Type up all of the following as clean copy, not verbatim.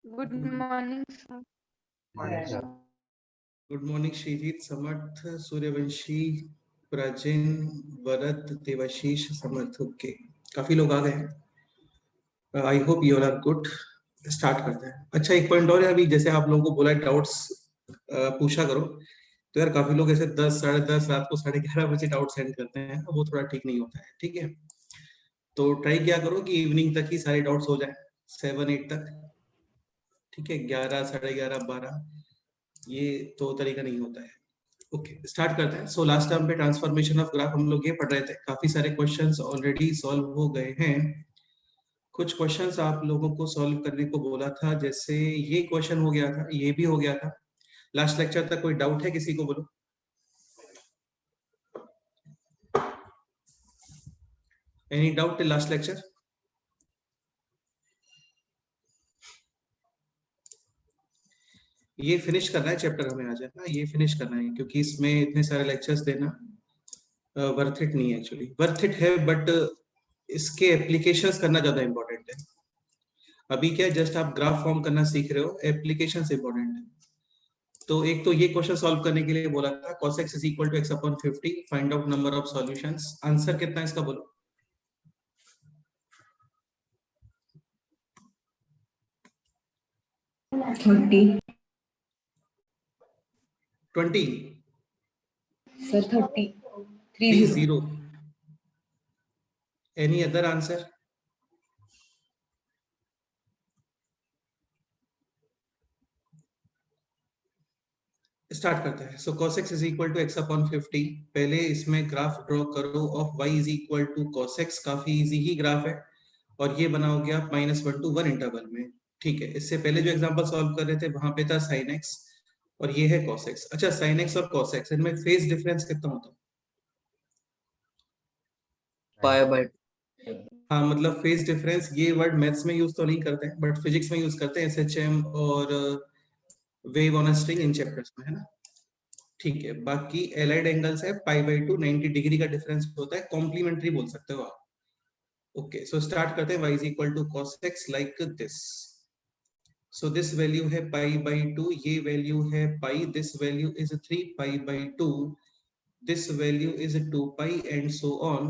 Good morning sir. Good morning Shreejit, Samarth, Suryavanshi, Prachin, Varad, Debashish, समर्थ। Okay, काफी लोग आ गए हैं। I hope you are good. Start करते हैं। अच्छा, एक पॉइंट और है, अभी जैसे आप लोगों को बोला डाउट्स पूछा करो, तो यार काफी लोग ऐसे 10, 10:30 रात को 11:30 बजे डाउट सेंड करते हैं, वो थोड़ा ठीक नहीं होता है। ठीक है, तो ट्राई क्या करो कि इवनिंग तक ही सारे डाउट्स हो जाए, 7-8 तक। ठीक है, 11, 11:30, 12, ये तो तरीका नहीं होता है। ओके, स्टार्ट करते हैं। सो लास्ट टाइम पे ट्रांसफॉर्मेशन ऑफ ग्राफ हम लोग ये पढ़ रहे थे, काफी सारे क्वेश्चंस ऑलरेडी सॉल्व हो गए हैं। कुछ क्वेश्चंस आप लोगों को सॉल्व करने को बोला था, जैसे ये क्वेश्चन हो गया था, ये भी हो गया था लास्ट लेक्चर तक। कोई डाउट है किसी को? बोलो, any doubt till last lecture? ये फिनिश करना है चैप्टर हमें आज, है ना, ये फिनिश करना है, क्योंकि इसमें इतने सारे लेक्चर्स देना वर्थ इट नहीं है। एक्चुअली वर्थ इट है, बट इसके एप्लीकेशंस करना ज्यादा इंपॉर्टेंट है। अभी क्या है, जस्ट आप ग्राफ फॉर्म करना सीख रहे हो, एप्लीकेशंस इंपॉर्टेंट है। तो एक तो ये क्वेश्चन सॉल्व करने के लिए बोला था, cos x is equal to x upon 50, find out number of solutions. Answer कितना है इसका बोलो? 30 20 sir 30 30। Any other answer? Start करते हैं। सो cos x is equal to x upon 50। पहले इसमें ग्राफ ड्रॉ करो of y is equal to cos x। काफी इजी ही ग्राफ है, और ये बनाओगे आप -1 to 1 इंटरवल में। ठीक है, इससे पहले जो एग्जांपल सॉल्व कर रहे थे वहां पे था sin x, और ये है cos x। अच्छा, sin x और cos x, इनमें फेज डिफरेंस कितना होता है? Pi by. हाँ, मतलब फेज डिफरेंस, ये वर्ड मैथ्स में यूज तो नहीं करते हैं, बट फिजिक्स में यूज करते हैं, SHM और wave on a string, in chapters में, है ना। ठीक है, बाकी एलाइड एंगल्स है π/2, 90 डिग्री का डिफरेंस होता है, कॉम्प्लीमेंट्री बोल सकते हो आप। ओके, सो स्टार्ट करते हैं। y is equal to cos x like this. So this value है π/2, ये वैल्यू है pi, this value is 3π/2, this value is 2π, and so on.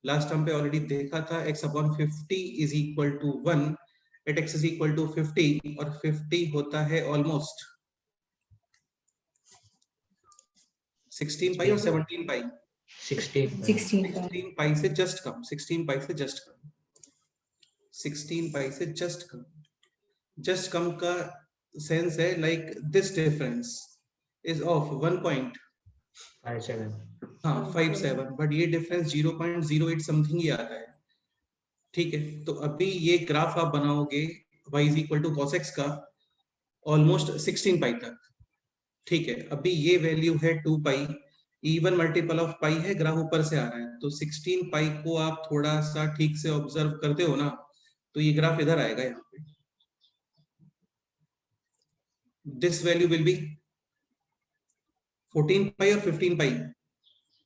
Last time पे ऑलरेडी देखा था, x upon 50 is equal to 1 at x is equal to 50, और 50 होता है almost 16π और 17π। 16π से जस्ट कम, 16π से जस्ट कम, 16π से जस्ट कम। जस्ट कम का सेंस है like this difference is of 1.57, हाँ 57, बट ये डिफरेंस 0.08 समथिंग ही आता है। ठीक है, तो अभी ये ग्राफ आप बनाओगे y is equal to cos x का ऑलमोस्ट 16π तक। ठीक है, अभी ये वैल्यू है 2π, इवन मल्टीपल ऑफ पाई है, ग्राफ ऊपर से आ रहा है, तो 16π को आप थोड़ा सा ठीक से ऑब्जर्व करते हो ना, तो ये ग्राफ इधर आएगा यहाँ पे। दिस वैल्यू विल बी 14π और 15π,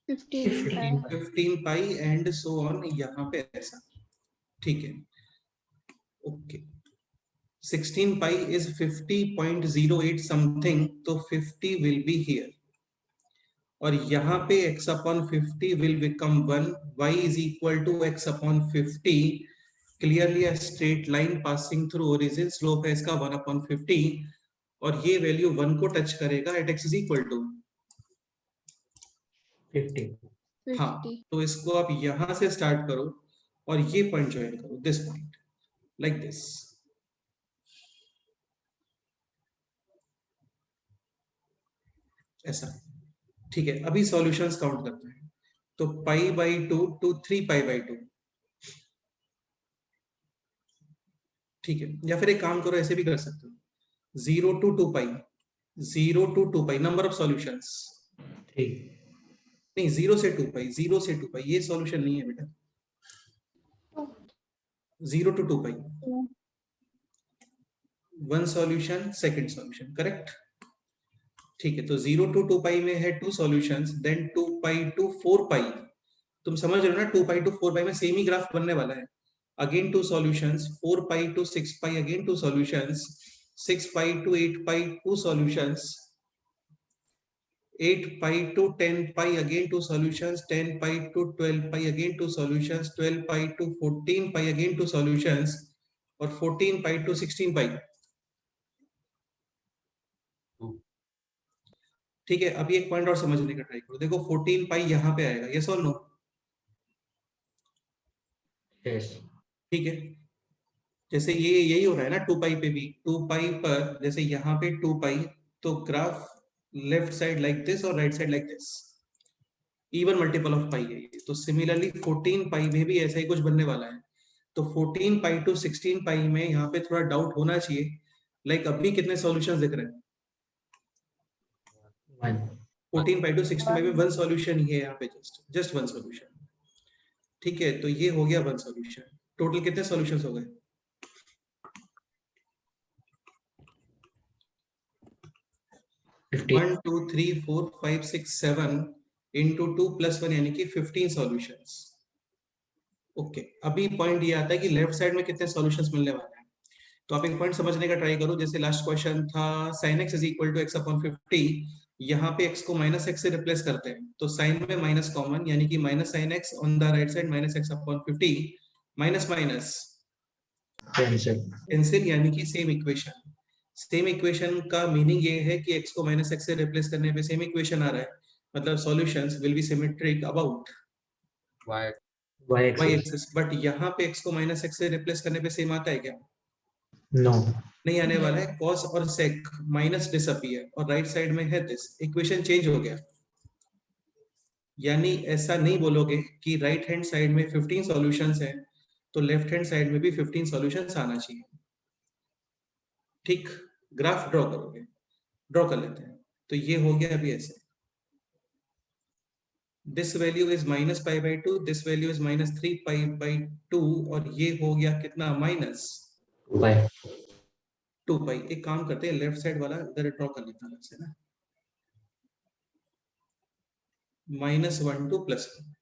15π एंड सो ऑन, यहाँ पे ऐसा। ठीक है, ओके, 16π is 50.08 समथिंग, तो 50 विल बी हियर, और यहाँ पे x upon 50 will become 1, y is equal to x upon 50, clearly a straight line passing through origin, slope है इसका 1 upon 50, और ये वैल्यू 1 को टच करेगा at x is equal to 50। हाँ, तो इसको आप यहाँ से स्टार्ट करो और ये पॉइंट ज्वाइन करो, दिस पॉइंट, लाइक दिस। ऐसा, ठीक है। अभी सॉल्यूशंस काउंट करते हैं, तो π/2 to 3π/2, ठीक है, या फिर एक काम करो, ऐसे भी कर सकते हो, 0 to 2π, 0 to 2π, number of solutions, नहीं 0 से 2π, 0 से 2π, ये सॉल्यूशन नहीं है बेटा, 0 to 2π, one solution, second solution, correct. ठीक है, तो 0 to 2π में है 2 सॉल्यूशंस, देन 2π to 4π, तुम समझ रहे हो ना, 2π to 4π में सेम ही ग्राफ बनने वाला है, again 2 solutions, 4π to 6π, again 2 solutions, 6 pi to 8 pi, 2 solutions. 8 pi to 10 pi, again 2 solutions. 10 pi to 12 pi, again 2 solutions. 12 pi to 14 pi, again 2 solutions. और 14 pi to 16 pi. ठीक है, अभी एक पॉइंट और समझने का ट्राई करो. देखो 14 पाई यहाँ पे आएगा, यस और नो? यस. ठीक है, जैसे ये यही हो रहा है ना 2 पाई पे भी. 2 पाई पर जैसे यहाँ पे 2 पाई, तो graph left side like this और right side like this, even multiple of pi है ये. तो सिमिलरली 14 पाई में भी ऐसा ही कुछ बनने वाला है. तो 14 पाई टू 16 पाई में यहाँ पे थोड़ा डाउट होना चाहिए. लाइक अभी कितने सॉल्यूशंस दिख रहे हैं? 14 पाई टू 16 पाई में वन सॉल्यूशन ही है यहाँ पे, जस्ट वन सॉल्यूशन. ठीक है, तो ये हो गया वन सॉल्यूशन. टोटल कितने सॉल्यूशंस हो गए? 1 2 3 4 5 6 7 into 2 plus 1 यानी कि 15 सॉल्यूशंस. ओके, अभी पॉइंट ये आता है कि लेफ्ट साइड में कितने सॉल्यूशंस मिलने वाले हैं. तो आप एक पॉइंट समझने का ट्राई करो. जैसे लास्ट क्वेश्चन था sin x is equal to x upon 50. यहाँ पे x को माइनस x से रिप्लेस करते हैं, तो साइन में माइनस कॉमन, यानी कि minus sine x on the right side minus x upon 50. Minus minus cancel, यानी कि सेम इक्वेशन. सेम इक्वेशन का मीनिंग ये है कि x को माइनस x से रिप्लेस करने पे सेम इक्वेशन आ रहा है. मतलब solutions will be symmetric about y axis. But यहाँ पे x को माइनस x से रिप्लेस करने पे सेम आता है क्या? नो, नहीं आने वाला है. cos और sec माइनस डिसअपीयर और राइट साइड में है दिस. इक्वेशन चेंज हो गया. यानी ऐसा नहीं बोलोगे कि राइट हैंड साइड में 15 सॉल्यूशंस हैं तो लेफ्ट हैंड साइड में भी 15 सॉल्यूशंस आना चाहिए. ठीक, ग्राफ ड्रॉ करोगे, ड्रॉ कर लेते हैं. तो ये हो गया अभी ऐसे. This value is minus pi by 2, this value is minus 3 pi by 2, और ये हो गया कितना? माइनस 2 पाई. एक काम करते हैं, लेफ्ट साइड वाला इधर ड्रॉ कर लेते हैं अलग से ना. Minus 1 two plus 1.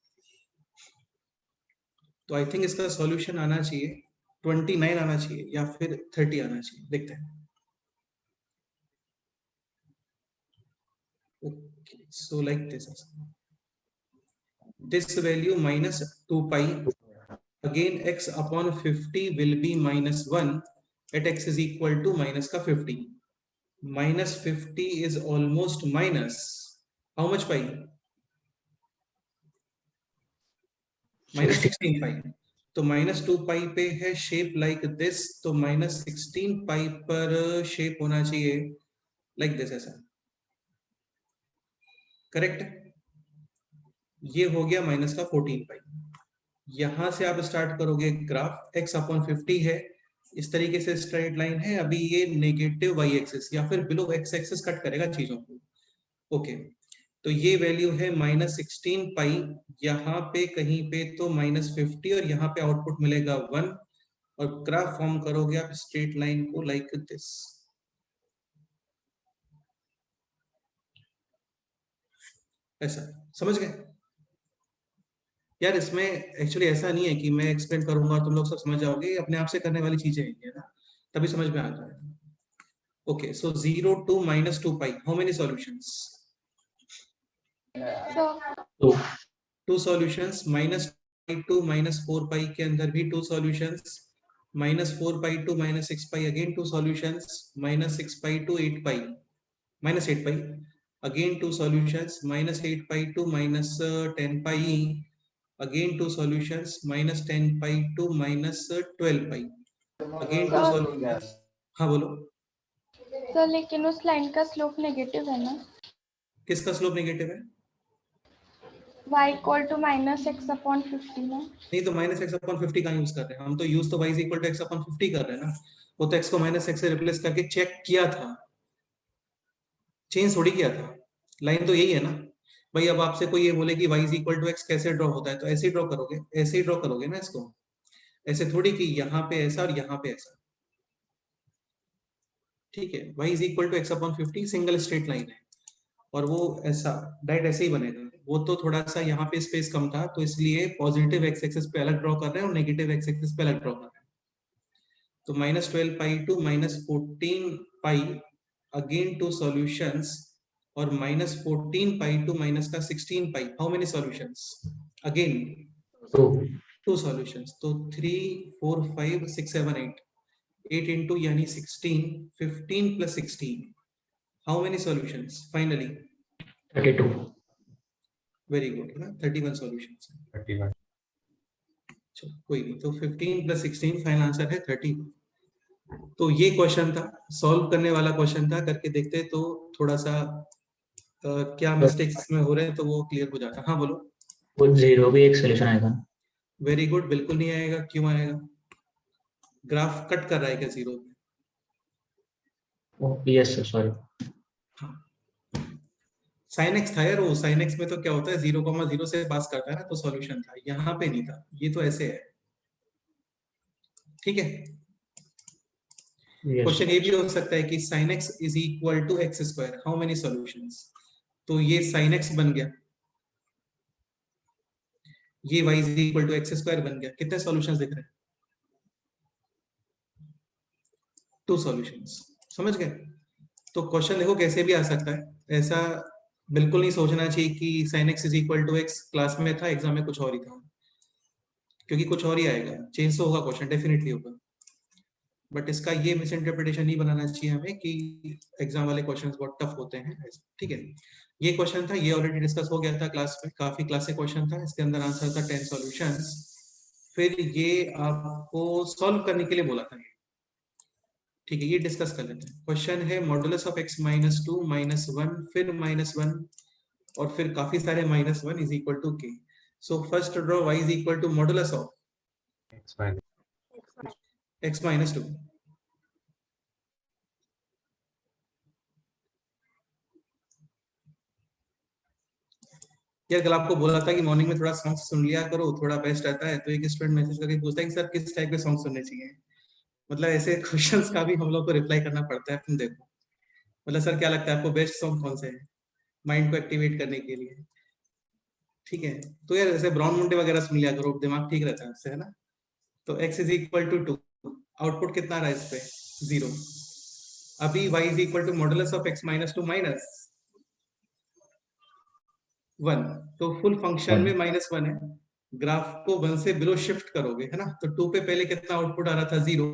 तो आई थिंक इसका सॉल्यूशन आना चाहिए 29 आना चाहिए या फिर 30 आना चाहिए. देखते हैं. Okay, so like this value minus 2 pi, again x upon 50 will be minus 1 at x is equal to minus का 50. Minus 50 is almost minus how much pi? Minus 16 pi. तो माइनस 2 पाई पे है शेप लाइक दिस, तो minus 16 pi पर shape होना चाहिए like this, ऐसा. Correct. ये हो गया माइनस का 14 पाई. यहां से आप स्टार्ट करोगे ग्राफ. x अपॉन 50 है, इस तरीके से स्ट्रेट लाइन है. अभी ये नेगेटिव y एक्सिस या फिर बिलो x एक्सिस कट करेगा चीजों को. ओके, तो ये वैल्यू है माइनस 16 पाई. यहाँ पे कहीं पे तो माइनस 50 और यहाँ पे आउटपुट मिलेगा 1, और ग्राफ फॉर्म करोगे आप स्ट्रेट लाइन को लाइक दिस. ऐसा समझ गए यार? इसमें एक्चुअली ऐसा नहीं है कि मैं एक्सप्लेन करूंगा तुम लोग सब समझ जाओगे. ये अपने आप से करने वाली चीजें हैं ना, तभी समझ में आता है. Okay, so 0 to minus 2 pi, how many solutions? Two solutions. Minus to minus 4 pi के अंदर भी 2 solutions. Minus 4 pi to minus 6 pi, again 2 solutions. Minus 6 pi to 8 pi, minus 8 pi, again 2 solutions. Minus 8 pi to minus 10 pi, again 2 solutions. Minus 10 pi to minus 12 pi, again 2 solutions. हाँ बोलो. Sir लेकिन उस line का slope negative है ना? किसका slope negative है? y equal to minus x upon 50 ना. नहीं, तो माइनस एक्स अपॉन 50 का यूज कर रहे हैं हम. तो यूज तो y is equal to x upon 50 कर रहे हैं ना. वो तो x को माइनस एक्स से रिप्लेस करके चेक किया था, चेंज थोड़ी किया था. लाइन तो यही है ना भाई. अब आपसे कोई ये बोले कि y is equal to x कैसे ड्रॉ होता है, तो ऐसे ही ड्रॉ करोगे, ऐसे ही ड्रॉ करोगे ना इसको. ऐसे थोड़ी कि यहाँ पे ऐसा और यहाँ पे ऐसा. ठीक है, y is equal to x upon 50 single straight line है, और वो ऐसा डायरेक्ट ऐसे ही बनेगा. वो तो थोड़ा सा यहाँ पे स्पेस कम था, तो इसलिए पॉजिटिव एक्स एक्सिस पे अलग ड्रॉ कर रहे हैं और नेगेटिव एक्स एक्सिस पे अलग ड्रॉ कर रहे हैं. तो -12 pi to -14 pi, again two solutions, और -14 pi to -16 pi, how many solutions? Again 2. 2 solutions, तो 3 4 5 6 7 8, 8 into यानी 16, 15 plus 16, how many solutions finally? 32. Very good, ना 31 solutions. 31. चलो कोई नहीं, तो 15 plus 16 फाइनल आंसर है 30। तो ये क्वेश्चन था, सॉल्व करने वाला क्वेश्चन था, करके देखते तो थोड़ा सा क्या मिस्टेक्स इसमें हो रहे हैं तो वो क्लियर हो जाता। हाँ बोलो। वो 0 भी एक सोल्यूशन आएगा। वेरी गुड, बिल्कुल नहीं आएगा, क्यों आएगा? ग्राफ कट कर रहा है क्या 0 पे? Yes sir, sorry. Sine x था यार, वो साइन एक्स में तो क्या होता है 0,0 से पास करता है ना, तो सॉल्यूशन था, यहाँ पे नहीं था, ये तो ऐसे है। ठीक है, यस क्वेश्चन ये भी हो सकता है कि sin x is equal to x square, how many solutions? तो ये sin x बन गया, ये y is equal to x square बन गया, कितने सॉल्यूशंस दिख रहे हैं? 2 सॉल्यूशंस, समझ गए? तो क्वेश्चन देखो कैसे भी आ सकता है, ऐसा बिल्कुल नहीं सोचना चाहिए कि sin x is equal to x, class में था एग्जाम में कुछ और ही था, क्योंकि कुछ और ही आएगा, चेंज तो होगा क्वेश्चन, डेफिनेटली होगा, बट इसका ये मिस इंटरप्रिटेशन नहीं बनाना चाहिए हमें कि एग्जाम वाले क्वेश्चंस बहुत टफ होते हैं, ठीक है? ये क्वेश्चन था, ये ऑलरेडी डिस्कस हो गया था क्लास में, काफी क्लासिक क्वेश्चन था, इसके अंदर आंसर था 10 सॉल्यूशंस। फिर ये आपको सॉल्व करने के लिए बोला था, ठीक है? ये डिस्कस कर लेते हैं। क्वेश्चन है मॉडुलस ऑफ x -2 -1 फिर -1 और फिर काफी सारे -1 is equal to k। So first draw y is equal to modulus of X minus. x -2। यार कल आपको बोला था कि मॉर्निंग में थोड़ा सॉन्ग सुन लिया करो, थोड़ा बेस्ट रहता है। तो एक स्टूडेंट मैसेज करके पूछता है कि सर किस टाइप के सॉन्ग सुनने चाहिए, मतलब ऐसे क्वेश्चंस का भी हम लोग को रिप्लाई करना पड़ता है। तुम देखो, मतलब सर क्या लगता है आपको बेस्ट सॉन्ग कौन से है माइंड को एक्टिवेट करने के लिए? ठीक है, तो यार ऐसे ब्राउन मुंडे वगैरह सुन लिया करो, दिमाग ठीक रहता है उससे, है ना? तो x is equal to 2, output कितना आ रहा है इस पे? 0। अभी y is equal to modulus of x -2 -1, तो फुल फंक्शन में -1 है, ग्राफ को 1 से बिलो शिफ्ट करोगे, है ना? तो 2 पे पहले कितना आउटपुट आ रहा था? 0।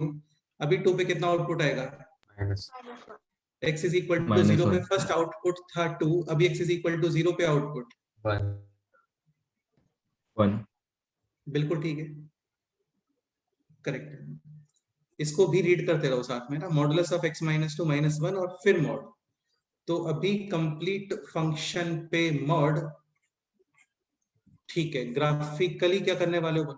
अभी 2 पे कितना आउटपुट आएगा? Minus. x is equal to 0 पे फर्स्ट आउटपुट था 2, अभी x इज इक्वल टू 0 पे आउटपुट 1. बिल्कुल ठीक है, करेक्ट है। इसको भी रीड करते रहो साथ में ना, मॉडुलस ऑफ x -2 -1 और फिर मॉड। तो अभी कंप्लीट फंक्शन पे मॉड, ठीक है। ग्राफिकली क्या करने वाले हो?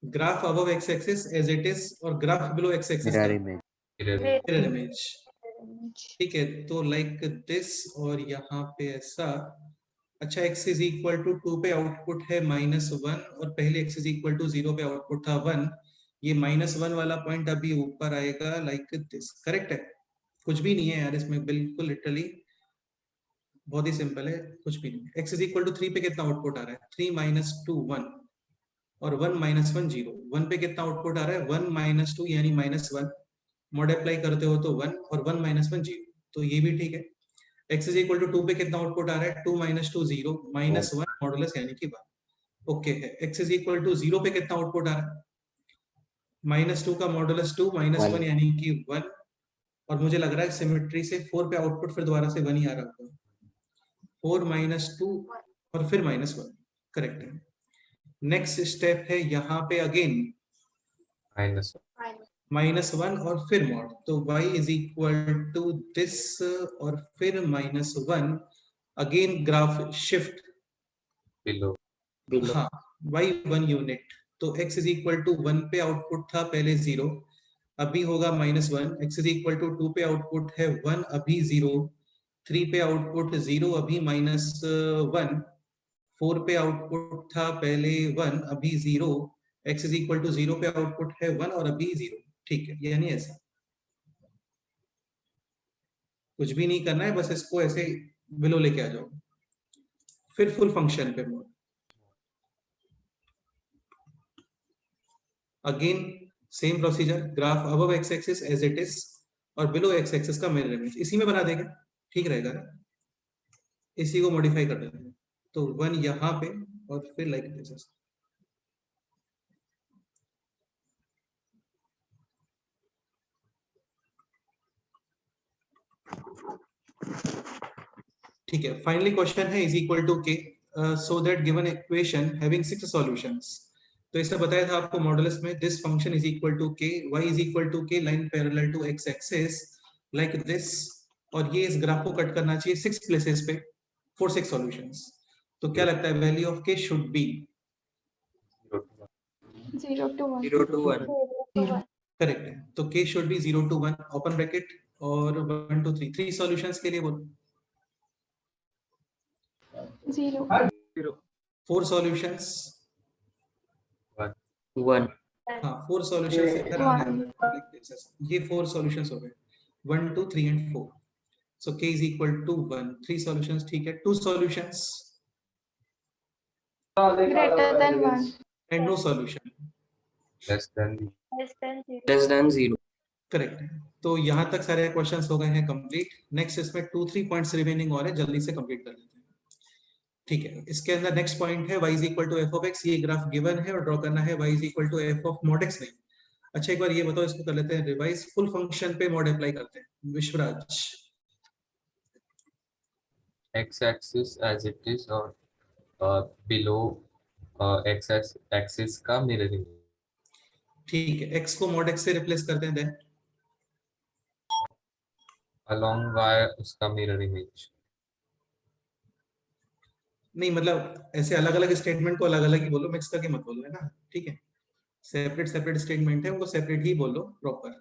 Graph above x axis as it is और graph below x axis mirror image. Mirror image, ठीक है? तो लाइक दिस और यहाँ पे ऐसा। अच्छा, x इज इक्वल टू 2 पे आउटपुट है -1 और पहले x इज इक्वल टू 0 पे आउटपुट था 1। ये -1 वाला पॉइंट अभी ऊपर आएगा लाइक दिस, करेक्ट है? कुछ भी नहीं है यार इसमें, बिल्कुल लिटरली बहुत ही सिंपल है, कुछ भी नहीं। x इज इक्वल टू 3 पे कितना आउटपुट आ रहा है? 3 - 2 1 और 1 - 1 0। 1 पे कितना आउटपुट आ रहा है? 1 - 2 यानी -1, मल्टीप्लाई करते हो तो 1 और 1 - 1 0, तो ये भी ठीक है। x इज इक्वल टू 2 पे कितना आउटपुट आ रहा है? 2 - 2 0 -1 मॉडुलस यानी कि 1, ओके है। x इज इक्वल टू 0 पे कितना आउटपुट आ रहा है? -2 का मॉडुलस 2 -1 यानी कि 1, और मुझे लग रहा है सिमेट्री से 4 पे आउटपुट फिर दोबारा से 1 ही आ रहा होगा। 4 - 2 और फिर -1, करेक्ट है। नेक्स्ट स्टेप है यहाँ पे अगेन Minus. -1 और फिर मॉड, तो y is equal to this और फिर -1, अगेन ग्राफ शिफ्ट Below. हाँ, y 1 यूनिट। तो x इज इक्वल टू 1 पे आउटपुट था पहले 0, अभी होगा -1। x इज इक्वल टू 2 पे आउटपुट है 1, अभी 0। 3 पे आउटपुट 0, अभी -1। 4 पे आउटपुट था पहले 1, अभी 0। x इज इक्वल टू 0 पे आउटपुट है 1 और अभी 0, ठीक है? यानी ऐसा कुछ भी नहीं करना है, बस इसको ऐसे बिलो लेके आ जाओ। फिर फुल फंक्शन पे mod, again same procedure, graph above x axis as it is और बिलो एक्स एक्सिस का मिरर इमेज इसी में बना देंगे, ठीक रहेगा ना? इसी को मॉडिफाई कर देते हैं, तो 1 यहाँ पे और फिर लाइक दिस। ठीक है, फाइनली क्वेश्चन है is equal to k, so that given equation having 6 solutions. तो इससे बताया था आपको मॉडुलस में, this function is equal to k, y is equal to k line parallel to x axis like this, और ये इस ग्राफ को कट करना चाहिए 6 प्लेसेस पे फॉर 6 सॉल्यूशंस। तो क्या लगता है value of k should be 0 to 1. 0 to 1. 0 to 1. Correct है, तो k should be 0 to 1 open bracket और 1 to 3 3 सॉल्यूशंस के लिए बोलो 0. 4 सॉल्यूशंस, 1. हाँ 4 सॉल्यूशंस इधर आ रहे हैं, ये 4 सॉल्यूशंस हो गए 1 2 3 एंड 4, सो k is equal to 1 3 solutions, ठीक है। 2 solutions Greater than 1. And no solution, less than Less than 0. Less than 0. Correct है। तो यहाँ तक सारे क्वेश्चंस हो गए हैं कंप्लीट। नेक्स्ट इसमें 2-3 पॉइंट्स रिमेनिंग और है, जल्दी से कंप्लीट कर लेते हैं, ठीक है। इसके अंदर नेक्स्ट पॉइंट है y is equal to f of x, ये ग्राफ गिवन है और ड्रॉ करना है y is equal to f of mod x नहीं। अच्छा एक बार ये बताओ, इसको कर लेते हैं रिवाइज, फुल फंक्शन पे मॉड अप्लाई करते हैं। Vishwaraj x axis as it is और below x axis का mirror image, ठीक है, x को मॉड x से रिप्लेस करते हैं, देन along y उसका mirror image। नहीं मतलब ऐसे अलग अलग स्टेटमेंट को अलग अलग ही बोलो, मिक्स करके मत बोलो, है ना? ठीक है, सेपरेट सेपरेट स्टेटमेंट है, उनको सेपरेट ही बोलो प्रॉपर।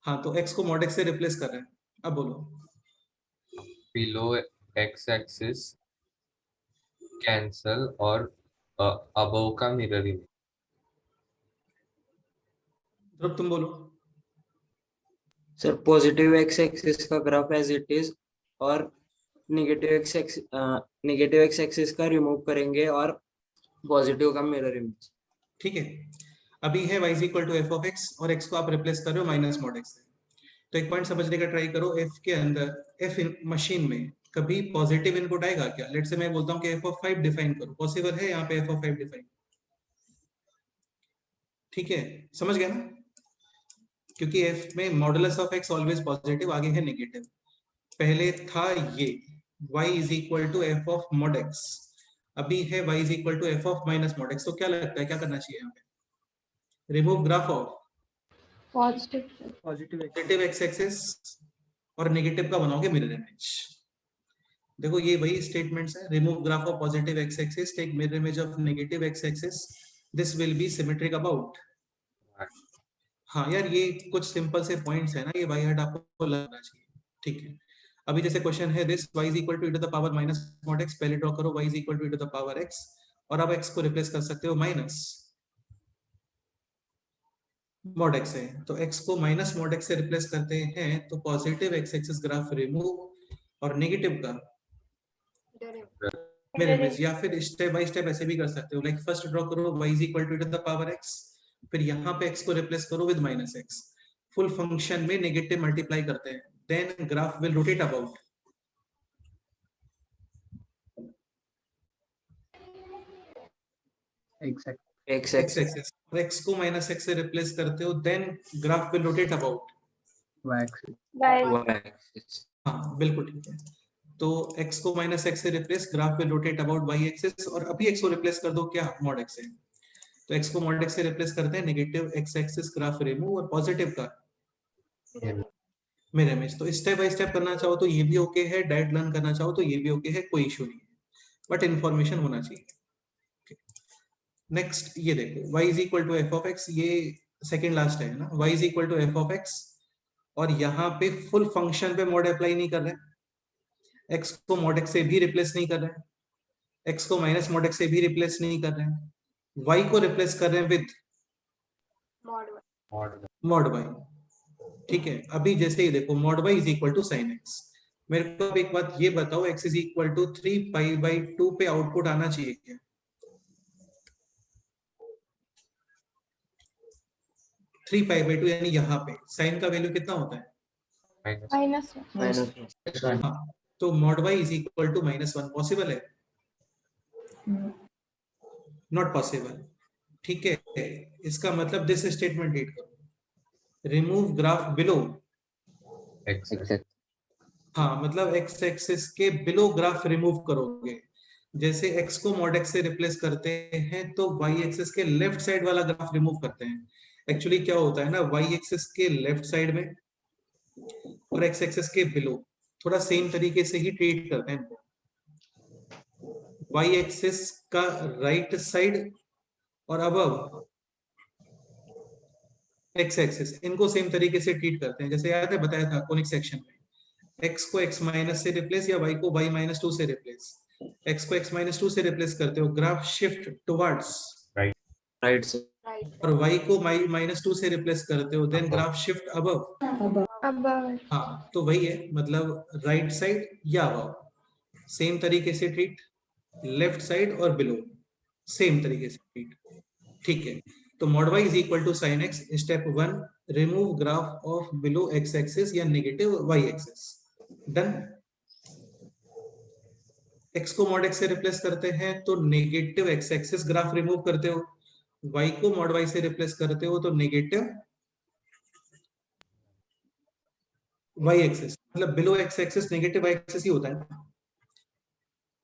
हाँ तो x को मॉड x से रिप्लेस कर रहे हैं, अब बोलो below x axis cancel और above का mirror image। ध्रुव तुम बोलो। सर पॉजिटिव एक्स एक्सिस का ग्राफ एज इट इज और नेगेटिव एक्स एक्सिस का रिमूव करेंगे और पॉजिटिव का मिरर इमेज। ठीक है, अभी है y is equal to f of x और x को आप रिप्लेस कर रहे हो माइनस मॉड x से। तो एक पॉइंट समझने का ट्राई करो, f के अंदर f मशीन में कभी पॉजिटिव इनपुट आएगा क्या? लेट से मैं बोलता हूँ कि f ऑफ 5 डिफाइन करो, पॉसिबल है यहाँ पे f ऑफ 5 डिफाइन? ठीक है, समझ गया ना? क्योंकि f में modulus of x always positive, आगे है नेगेटिव। पहले था ये y is equal to f of mod x, अभी है y is equal to f of minus mod x। तो क्या लगता है क्या करना चाहिए यहाँ पे? Remove graph of positive x axis और नेगेटिव का बनाओगे मिरर इमेज। देखो ये वही स्टेटमेंट्स है, remove graph of positive x axis, take mirror image of negative x axis, this will be symmetric about. हाँ यार ये कुछ सिंपल से पॉइंट्स है ना, ये बाय हार्ट आपको लगना चाहिए। ठीक है, अभी जैसे क्वेश्चन है this y is equal to e to the power minus mod x, पहले ड्रॉ करो y is equal to e to the power x और अब x को रिप्लेस कर सकते हो माइनस मॉड x है, तो x को माइनस मॉड x से रिप्लेस करते हैं तो positive x axis graph remove और नेगेटिव का मिरर इमेज, या फिर स्टेप बाय स्टेप ऐसे भी कर सकते हो। लाइक फर्स्ट ड्रॉ करो y is equal to e to the power x, फिर यहाँ पे x को रिप्लेस करो with minus x, full function में नेगेटिव मल्टीप्लाई करते हैं, then graph will rotate about. X x axis और x को माइनस x से रिप्लेस करते हो, then graph will rotate about y axis. y हाँ बिल्कुल ठीक है, तो x को माइनस x से replace, graph will rotate about y axis, और अभी x को रिप्लेस कर दो क्या मॉड x से, तो x को मॉड x से रिप्लेस करते हैं, negative x axis graph remove और पॉजिटिव का मिरर इमेज। तो स्टेप बाय स्टेप करना चाहो तो ये भी ओके है, डायरेक्ट लर्न करना चाहो तो ये भी ओके है, कोई इशू नहीं है, बट इन्फॉर्मेशन होना चाहिए। नेक्स्ट ये देखो y is equal to f of x, ये सेकंड लास्ट है ना, y is equal to f of x और यहाँ पे फुल फंक्शन पे मॉड अप्लाई नहीं कर रहे हैं, x को मॉड x से भी रिप्लेस नहीं कर रहे हैं, x को माइनस मॉड x से भी रिप्लेस नहीं कर रहे हैं, y को रिप्लेस कर रहे हैं विद मॉड y। ठीक है, अभी जैसे ही देखो mod y is equal to sine x, मेरे को अब एक बात ये बताओ, x इज इक्वल टू 3π/2 पे आउटपुट आना चाहिए क्या? 3 पाई/2 यानी यहाँ पे साइन का वैल्यू कितना होता है? minus -1. -1 हाँ, तो mod y is equal to -1 possible है? Not possible. ठीक है, इसका मतलब दिस स्टेटमेंट रीड करो, रिमूव ग्राफ बिलो। x हाँ, मतलब x एक्सिस के बिलो ग्राफ रिमूव करोगे। जैसे x को mod x से रिप्लेस करते हैं तो y एक्सिस के लेफ्ट साइड वाला ग्राफ रिमूव करते हैं। एक्चुअली क्या होता है ना, y एक्सिस के लेफ्ट साइड में और x एक्सिस के बिलो थोड़ा सेम तरीके से ही ट्रीट करते हैं इनको। y एक्सिस का राइट साइड और अबव x एक्सिस, इनको सेम तरीके से ट्रीट करते हैं। जैसे याद है, बताया था कोनिक सेक्शन में, x को x माइनस से रिप्लेस या y को y -2 से रिप्लेस। x को x -2 से रिप्लेस करते हो, ग्राफ शिफ्ट टुवर्ड्स राइट से और y को -2 से रिप्लेस करते हो, then graph shift above. Above. हाँ, तो वही है, मतलब राइट साइड या अबव, सेम तरीके से ट्रीट, लेफ्ट साइड और बिलो सेम तरीके से ट्रीट। ठीक है, तो mod y is equal to sin x, step 1, remove graph of below x axis या negative y axis. Done. x को mod x से रिप्लेस करते हैं तो negative x axis graph remove करते हो, y को mod y से रिप्लेस करते हो तो नेगेटिव y एक्सिस, मतलब below x axis negative y axis ही होता है।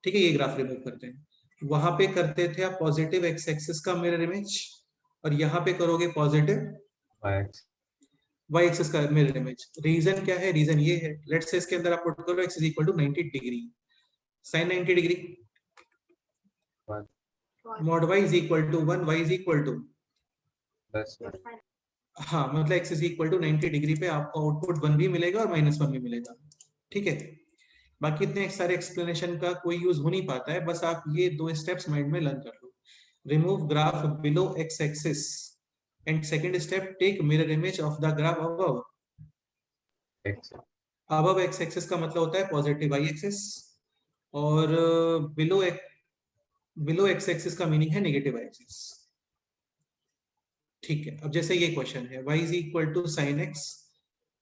ठीक है, ये ग्राफ रिमूव करते हैं। वहां पे करते थे आप पॉजिटिव x एक्सिस का मिरर इमेज, और यहाँ पे करोगे पॉजिटिव y एक्सिस का मिरर इमेज। रीजन क्या है? रीजन ये है, लेट्स से इसके अंदर आप पुट करो x is equal to 90 degree, sin 90 degree, mod y is equal to 1, y is equal to, +1 हाँ, मतलब x is equal to 90 degree पे आपको आउटपुट 1 भी मिलेगा और -1 भी मिलेगा। ठीक है, बाकी इतने सारे एक्सप्लेनेशन का कोई यूज हो नहीं पाता है, बस आप ये 2 स्टेप्स माइंड में लर्न कर लो, remove graph below x axis and second step, take mirror image of the graph above. x above x axis का मतलब होता है पॉजिटिव y एक्सिस, और बिलो x एक्सिस का मीनिंग है नेगेटिव y एक्सिस। ठीक है, अब जैसे ये क्वेश्चन है y is equal to sin x,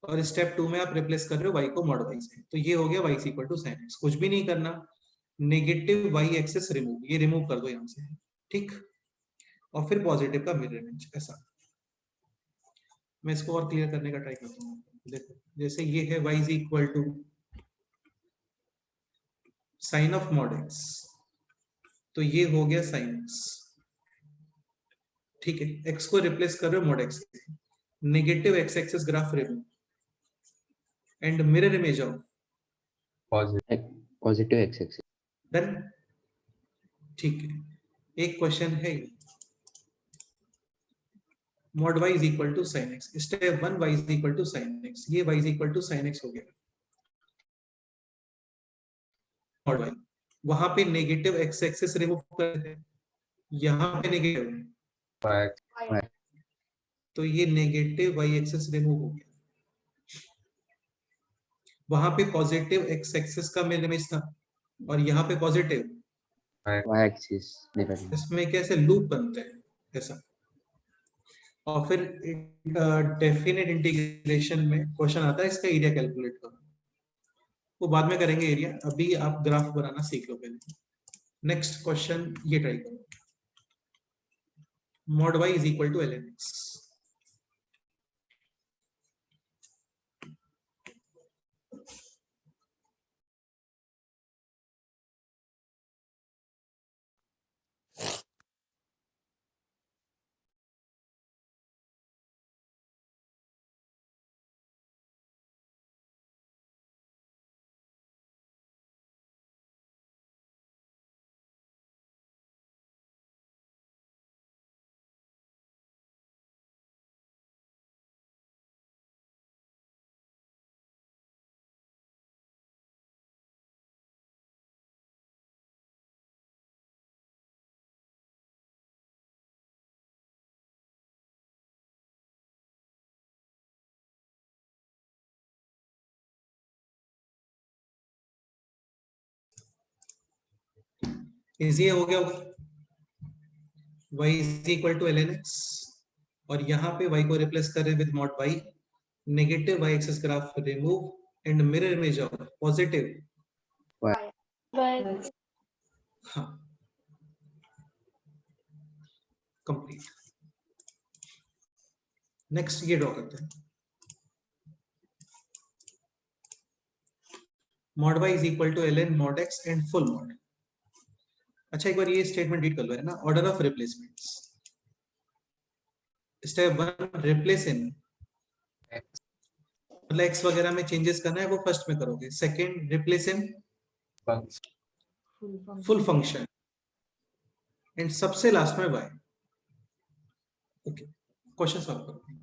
और स्टेप 2 में आप रिप्लेस कर रहे हो y को mod y से, तो ये हो गया y is equal to sin x। कुछ भी नहीं करना, नेगेटिव y एक्सिस रिमूव, ये रिमूव कर दो यहाँ से। ठीक, और फिर पॉजिटिव का मिरर इमेज, ऐसा। मैं इसको और क्लियर करने का ट्राई करता हूँ। देखो, जैसे ये है y is equal to sine of mod x, तो ये हो गया sin x। ठीक है, x को रिप्लेस कर रहे हो mod x से, negative x axis graph remove and mirror image of positive x axis. Done. ठीक है, एक क्वेश्चन है, mod y is equal to sin x, step 1 y is equal to sin x, ये y is equal to sin x हो गया mod y। वहां पे negative x axis remove करते हैं, यहाँ पे नेगेटिव, तो ये नेगेटिव y एक्सिस रिमूव हो गया। वहां पे पॉजिटिव x एक्सिस का मिरर इमेज था, और यहाँ पे पॉजिटिव वाई एक्सिस मिरर। इसमें कैसे लूप बनते हैं, ऐसा। और फिर डेफिनेट इंटीग्रेशन में क्वेश्चन आता है इसका एरिया कैलकुलेट करो, वो बाद में करेंगे एरिया, अभी आप ग्राफ बनाना सीख लो पहले। नेक्स्ट क्वेश्चन ये ट्राई करो, mod y is equal to ln x। Easy हो गया होगा, y is equal to ln x और यहाँ पे y को रिप्लेस कर रहे हैं with mod y, negative y axis graph remove and mirror image of positive, Y. हाँ, कंप्लीट। नेक्स्ट ये ड्रॉ करते हैं, mod y is equal to ln mod x and full mod. अच्छा एक बार ये स्टेटमेंट रीड कर लो, है ना, order of replacements. Step 1 replace in, X मतलब x वगैरह में चेंजेस करना है वो फर्स्ट में करोगे। Second replace in function full function, and सबसे लास्ट में y। ओके, क्वेश्चन सॉल्व करो।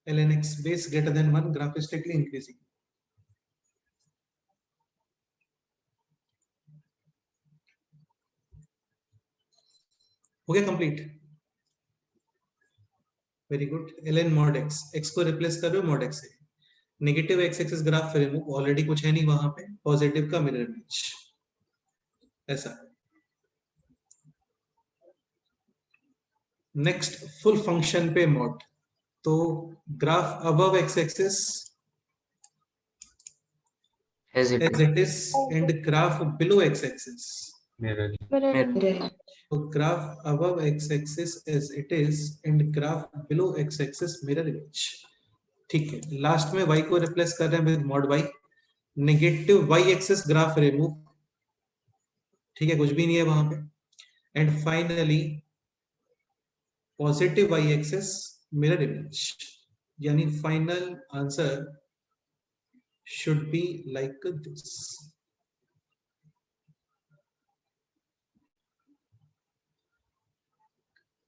ln x base greater than 1, graph is strictly increasing। हो गया complete, very good. ln mod x, x को रिप्लेस कर रहे हो mod x से, negative x axis graph remove, already कुछ है नहीं वहां पे, पॉजिटिव का मिरर इमेज, ऐसा। नेक्स्ट फुल फंक्शन पे मॉड, तो graph above x axis As it as it is and graph below x axis, mirror Mirror. तो graph above x axis as it is and graph below x axis mirror image। ठीक है, last में y को replace कर रहे हैं with mod y, negative y axis graph remove, ठीक है, कुछ भी नहीं है वहां पे, and finally positive y axis mirror image, यानी final answer should be like this।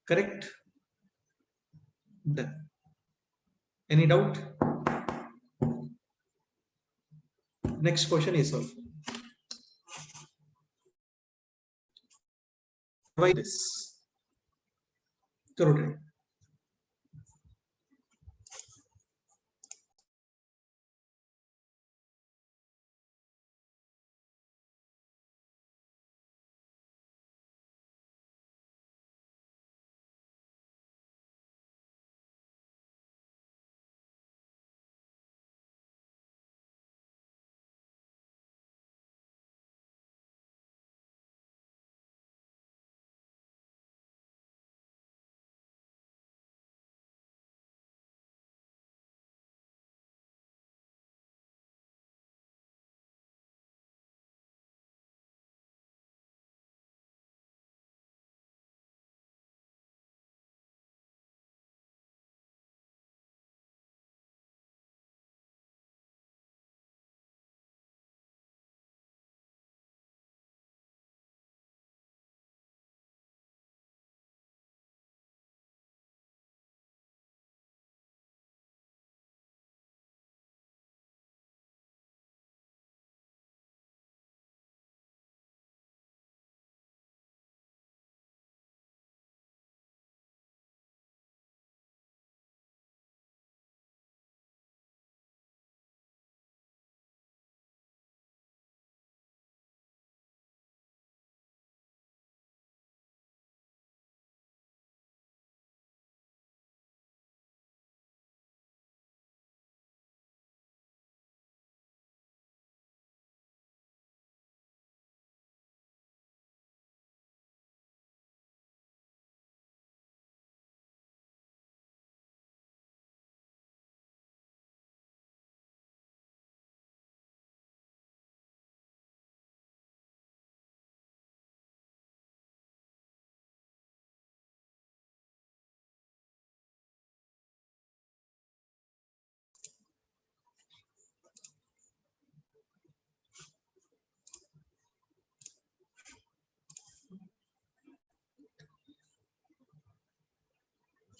Correct? Done। Any doubt? Next question is solved। Why this? करो try।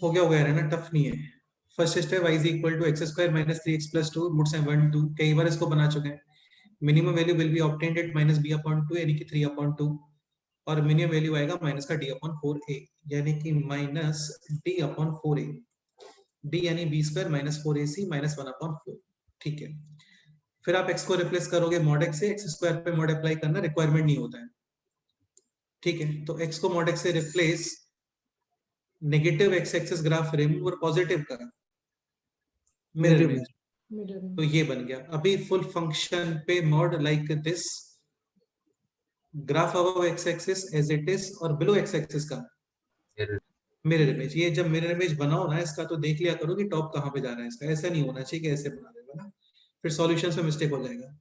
हो गया है ना, टफ नहीं है। First step y is equal to x square minus 3x plus 2 roots हैं 1 2, कई बार इसको बना चुके हैं। Minimum value will be obtained at minus b upon 2 यानी कि 3 अपॉन 2, और मिनिमम वैल्यू आएगा माइनस का d अपॉन 4a यानी कि minus d upon 4a, d यानी b square minus 4ac minus 1 upon 4। ठीक है, फिर आप x को रिप्लेस करोगे मॉड x से, x स्क्वायर पे मॉड अप्लाई करना रिक्वायरमेंट नहीं होता है। ठीक है, तो x को मॉड x से replace, negative x axis graph remove और पॉजिटिव का मिरर इमेज, तो ये बन गया। अभी फुल फंक्शन पे mod like this, graph above x axis as it is और बिलो x एक्सिस का Mirror. Mirror image. ये जब मिरर इमेज बनाओ ना इसका, तो देख लिया करो कि टॉप कहाँ पे जा रहा है इसका, ऐसा नहीं होना चाहिए कि ऐसे बना देगा ना, फिर सॉल्यूशंस में मिस्टेक हो जाएगा।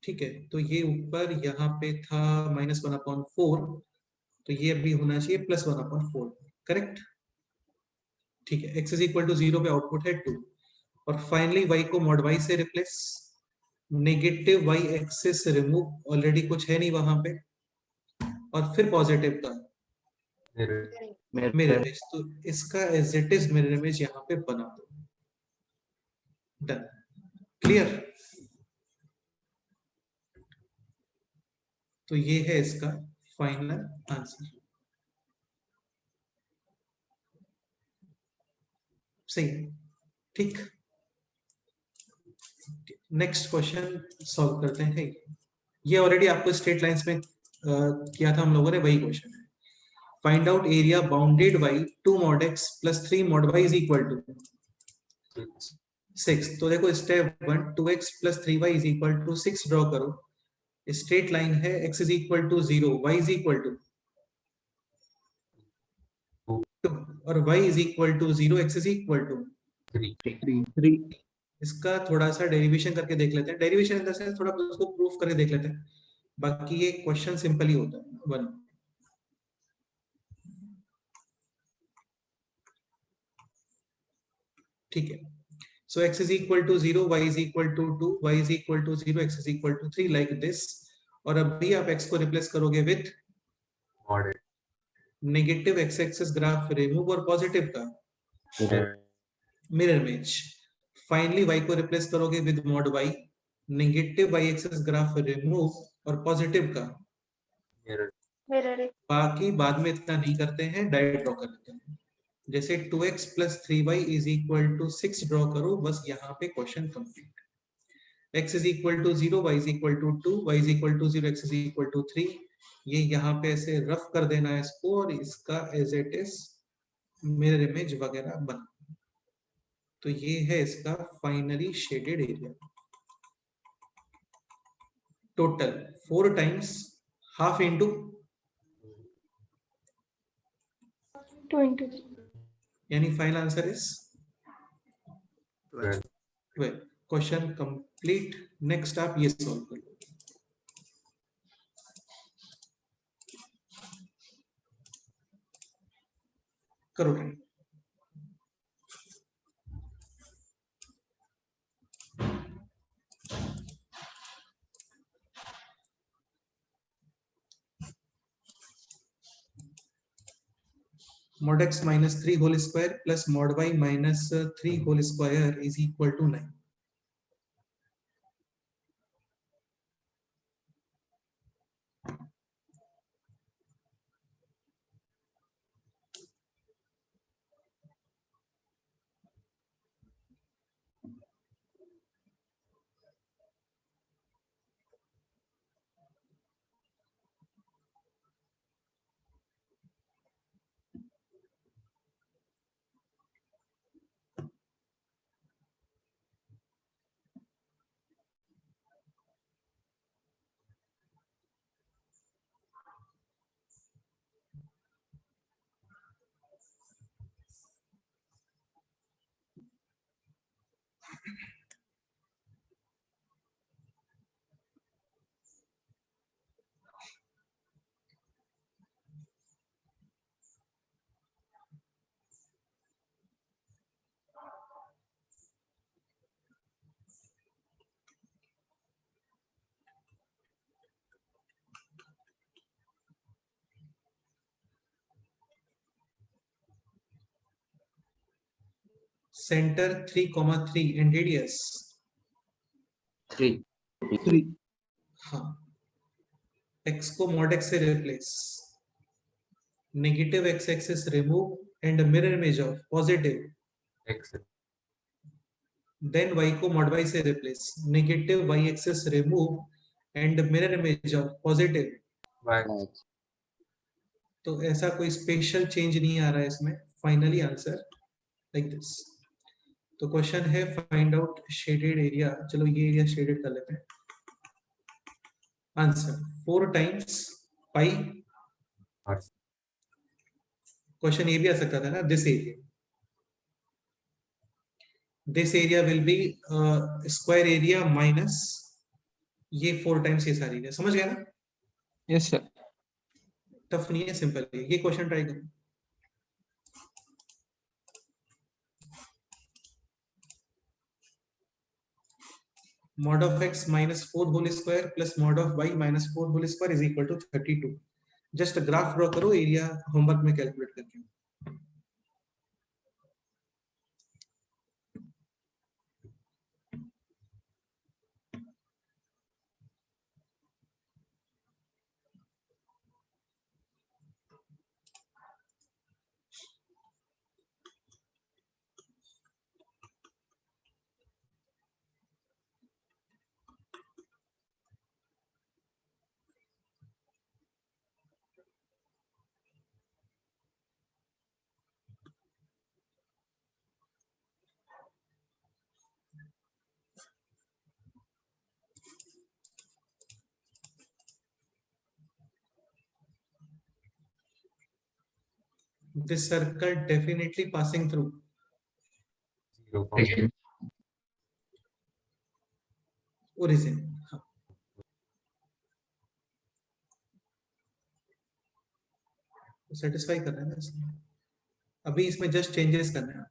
ठीक है, तो ये ऊपर यहाँ पे था माइनस 1 अपॉन 4, तो ये अभी होना चाहिए प्लस 1 अपॉन 4, करेक्ट। ठीक है, x इज इक्वल टू 0 पे आउटपुट है 2, और फाइनली y को मॉड y से replace, negative y axis remove, already कुछ है नहीं वहां पे, और फिर पॉजिटिव का Mirror. मिरर इमेज, तो इसका as it is mirror image यहाँ पे बना दो। Done, clear. तो ये है इसका फाइनल आंसर। सही है, ठीक। नेक्स्ट क्वेश्चन सॉल्व करते हैं। ये ऑलरेडी आपको स्ट्रेट लाइंस में किया था हम लोगों ने, वही क्वेश्चन है। Find out area bounded by 2 mod x plus 3 mod y is equal to 6। तो देखो step 1, 2x plus 3y is equal to 6 draw करो। स्ट्रेट लाइन है, x is equal to 0, y is equal to 2 और y is equal to 0, x is equal to 3. इसका थोड़ा सा derivation करके देख लेते हैं। डेरिवेशन इन द सेंस थोड़ा उसको प्रूफ करके देख लेते हैं, बाकी ये क्वेश्चन सिंपल ही होता है। 1, ठीक है, so x is equal to 0, y is equal to 2, y is equal to 0, x is equal to 3 like this। और अभी आप x को रिप्लेस करोगे with Mod. Negative x axis graph remove और पॉजिटिव का मिरर इमेज। फाइनली y को replace करोगे with mod y, negative y axis graph remove और पॉजिटिव का Mirror. मिरर। बाकी बाद में इतना नहीं करते हैं, डायरेक्ट ड्रॉ कर लेते हैं। जैसे 2x plus 3y is equal to 6 draw करो, बस यहाँ पे question complete. x is equal to 0, y is equal to 2, y is equal to 0, x is equal to 3। ये यहाँ पे ऐसे रफ कर देना है इसको, और इसका as it is mirror image वगैरह बना। तो ये है इसका finally shaded area. Total 4 times half into 2 into यानी final answer is 12. 12। Question complete. Next आप ये सॉल्व कर लो। करो try. mod x minus 3 whole square plus mod y minus 3 whole square is equal to 9। center 3,3 and radius 3. हाँ x को mod x से replace, negative x axis remove and mirror image of positive, X. then y को mod y से replace, negative y axis remove and mirror image of positive. Y. तो ऐसा कोई special change नहीं आ रहा है इसमें. Finally answer like this. तो क्वेश्चन है फाइंड आउट शेडेड एरिया. चलो ये एरिया शेडेड कर लेते हैं. आंसर 4 times पाई. क्वेश्चन ये भी आ सकता था ना, this area will be square area minus ये 4 times ये सारी एरिया. समझ गया ना? Yes sir. टफ नहीं है, सिंपल है. ये क्वेश्चन ट्राई करो. mod of x minus 4 whole square plus mod of y minus 4 whole square is equal to 32. Just graph draw करो एरिया होमवर्क में कैलकुलेट करके. This circle definitely passing through 0. origin. हाँ. Satisfy कर रहा है ना इसमें. अभी इसमें जस्ट चेंजेस करना है.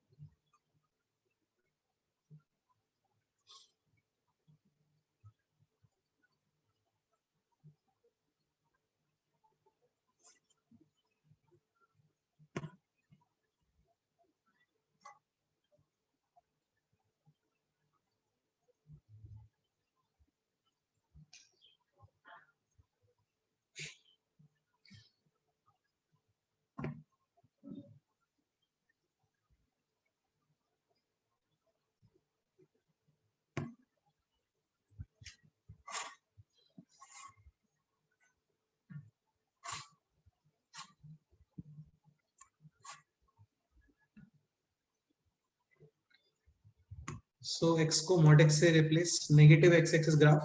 So x को mod x से replace, negative x axis graph,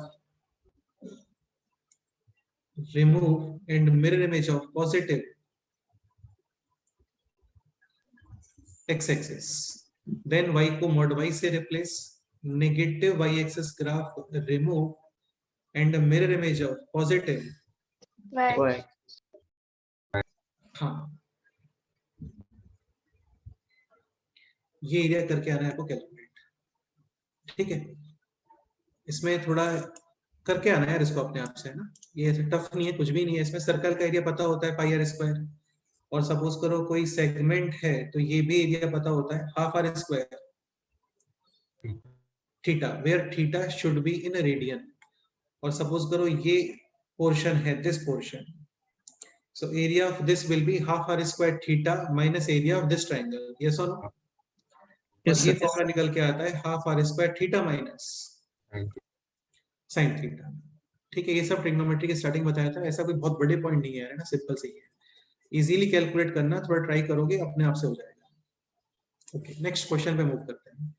remove and mirror image of positive x axis. Then y को mod y से replace, negative y axis graph remove and mirror image of positive. Y. हाँ ये area करके आना है आपको calculate. ठीक है, इसमें थोड़ा करके आना है यार इसको अपने आप से, है ना. ये ऐसे टफ नहीं है, कुछ भी नहीं है इसमें. सर्कल का एरिया पता होता है पाई आर स्क्वायर. और सपोज करो कोई सेगमेंट है तो ये भी एरिया पता होता है half r square theta, where theta should be in radian. और सपोज करो ये पोर्शन है, this portion, so area of this will be half r square theta minus area of this triangle. Yes और no? Yes, ये sir. Formula निकल के आता है half r square theta minus sine theta. ठीक है, ये सब ट्रिग्नोमेट्री की स्टार्टिंग बताया था. ऐसा कोई बहुत बड़े पॉइंट नहीं है ना, सिंपल सही है. इजीली कैलकुलेट करना, थोड़ा ट्राई करोगे अपने आप से हो जाएगा. ओके, नेक्स्ट क्वेश्चन पे मूव करते हैं.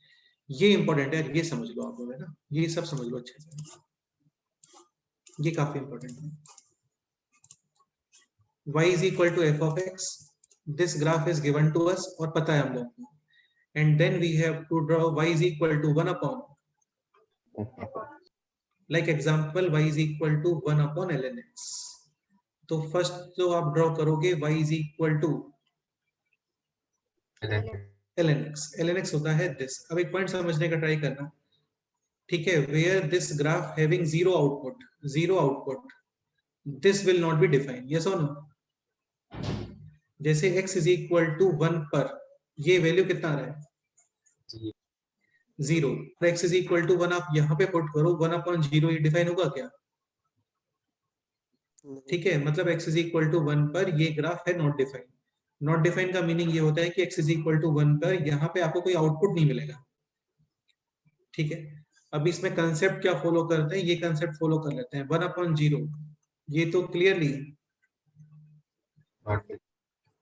ये इंपॉर्टेंट है, ये समझ लो आप लोग, है ना. ये सब समझ लो अच्छे से, ये काफी इंपॉर्टेंट है. y is equal to f of x. This graph is given to us और पता है हम लोग को. And then we have to draw y is equal to 1 upon, like example y is equal to 1 upon ln x. तो first जो आप draw करोगे y is equal to ln x. ln x होता है this. अब एक point समझने का ट्राई करना. ठीक है, where this graph having zero output, this will not be defined. Yes or no? जैसे x is equal to 1 पर ये वैल्यू कितना आ रहा है? 0। x इज इक्वल टू 1 आप यहाँ पे पुट करो, 1/0 ये डिफाइन होगा क्या? ठीक है, मतलब x इज इक्वल टू 1 पर ये ग्राफ है नॉट डिफाइन। नॉट डिफाइन का मीनिंग ये होता है कि x इज इक्वल टू 1 पर यहाँ पे आपको कोई आउटपुट नहीं मिलेगा। ठीक है, अब इसमें कंसेप्ट क्या फॉलो करते हैं, ये कंसेप्ट फॉलो कर लेते हैं। 1/0 ये तो clearly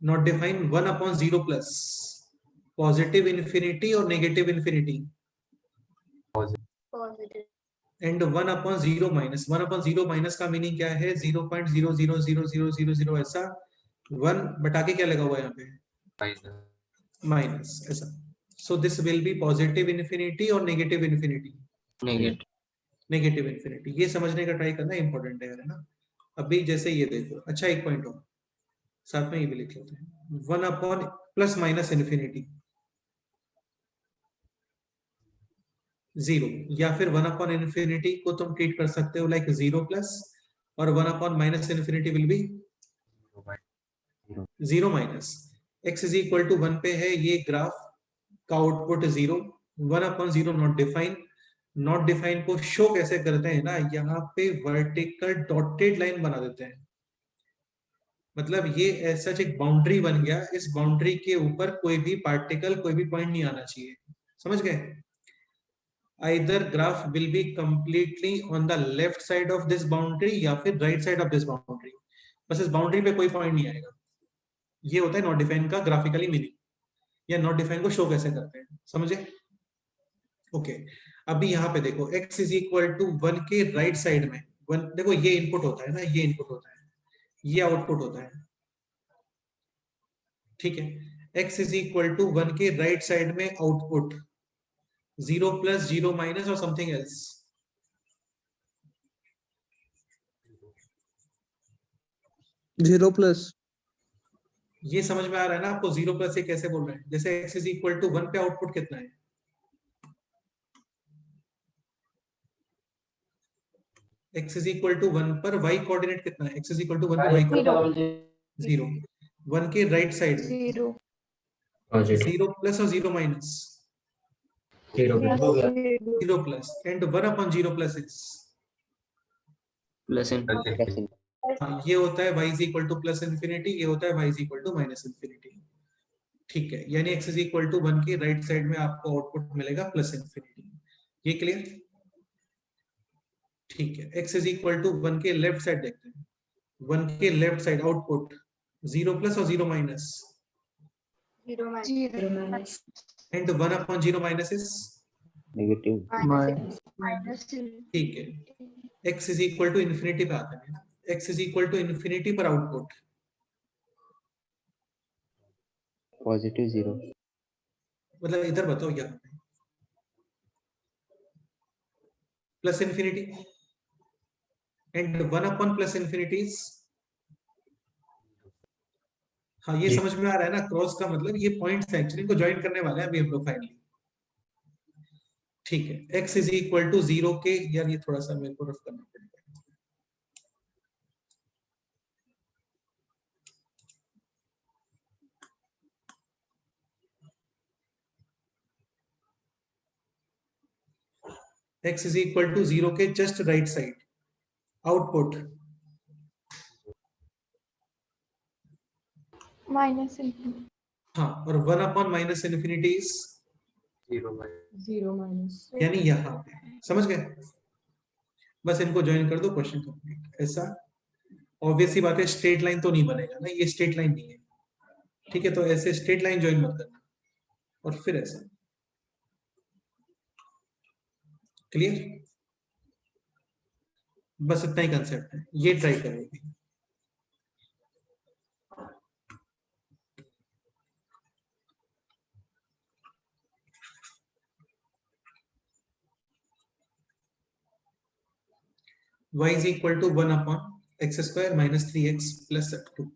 not define. 1/0 plus positive infinity और negative infinity, and 1/0 minus. 1/0 minus का मीनिंग क्या है? 0.000000 ऐसा 1 बटा के क्या लगा हुआ है यहाँ पे? माइनस ऐसा। So this will B positive infinity और नेगेटिव इंफिनिटी। नेगेटिव इंफिनिटी, ये समझने का ट्राई करना इंपॉर्टेंट है ना। अभी जैसे ये देखो, अच्छा एक पॉइंट और साथ में ये भी लिख लेते हैं। 1 प्लस माइनस इंफिनिटी 0, या फिर 1 इंफिनिटी को तुम ट्रीट कर सकते हो लाइक 0 प्लस, और 1 minus infinity will be 0 minus. x is equal to 1 पे है ये ग्राफ का output 0। 1/0 not define. Not define को शो कैसे करते हैं ना, यहाँ पे वर्टिकल डॉटेड लाइन बना देते हैं। मतलब ये ऐसा एक बाउंड्री बन गया, इस बाउंड्री के ऊपर कोई भी पार्टिकल, कोई भी पॉइंट नहीं आना चाहिए। समझ गए? either graph will be completely on the left side of this boundary या फिर right side of this boundary, बस इस बाउंड्री पे कोई पॉइंट नहीं आएगा। ये होता है नॉट डिफाइन का ग्राफिकली मीनिंग, या नॉट डिफाइन को शो कैसे करते हैं, समझे? ओके, अभी यहाँ पे देखो x इज इक्वल टू 1 के राइट साइड में 1, देखो ये इनपुट होता है ना, ये इनपुट होता है, ये आउटपुट होता है। ठीक है, x इज इक्वल टू 1 के राइट साइड में आउटपुट 0 प्लस 0 माइनस और समथिंग एल्स। Zero plus. ये समझ में आ रहा है ना आपको? 0 प्लस ये कैसे बोल रहे हैं? जैसे x इज इक्वल टू 1 पे आउटपुट कितना है? x इज इक्वल टू 1 पर y कोऑर्डिनेट कितना है? x इज इक्वल टू 1 पर y कोऑर्डिनेट 0। 1 के राइट साइड में 0 पॉजिटिव 0 प्लस और 0 minus 0 plus 0 plus, and 1/0 plus is plus Plus हाँ, ये होता है y is equal to plus infinity, ये होता है y is equal to minus infinity. ठीक है, यानी x इज इक्वल टू 1 के राइट साइड में आपको आउटपुट मिलेगा प्लस इन्फिनिटी। ये क्लियर? ठीक है, x इज इक्वल टू 1 के लेफ्ट साइड देखते हैं। 1 के लेफ्ट साइड आउटपुट 0 प्लस और 0 minus, 0 minus. And 1/0 minus is negative. ठीक है, x is equal to infinity पे आते हैं। x is equal to infinity पर आउटपुट Positive 0. मतलब इधर बताओ, यहाँ पे plus infinity, and 1 plus infinities. हाँ, ये जी। समझ में आ रहा है ना? क्रॉस का मतलब ये पॉइंट्स एक्चुअली इनको ज्वाइन करने वाले हैं अभी हम लोग फाइनली। ठीक है, x इज इक्वल टू 0 के, यार ये थोड़ा सा मेरे को रफ करना पड़ेगा। x इज इक्वल टू 0 के just right side output minus infinity. हाँ, और 1 माइनस इन्फिनिटी इज 0 minus. यानी यहाँ पे। समझ गए? बस इनको ज्वाइन कर दो, क्वेश्चन कंप्लीट। ऐसा ऑब्वियस ही बात है, स्ट्रेट लाइन तो नहीं बनेगा ना, ये स्ट्रेट लाइन नहीं है। ठीक है, तो ऐसे स्ट्रेट लाइन ज्वाइन मत करना, और फिर ऐसा। क्लियर? बस इतना ही कंसेप्ट है, ये ट्राई करेंगे। y is equal to 1/x square minus 3x plus 2।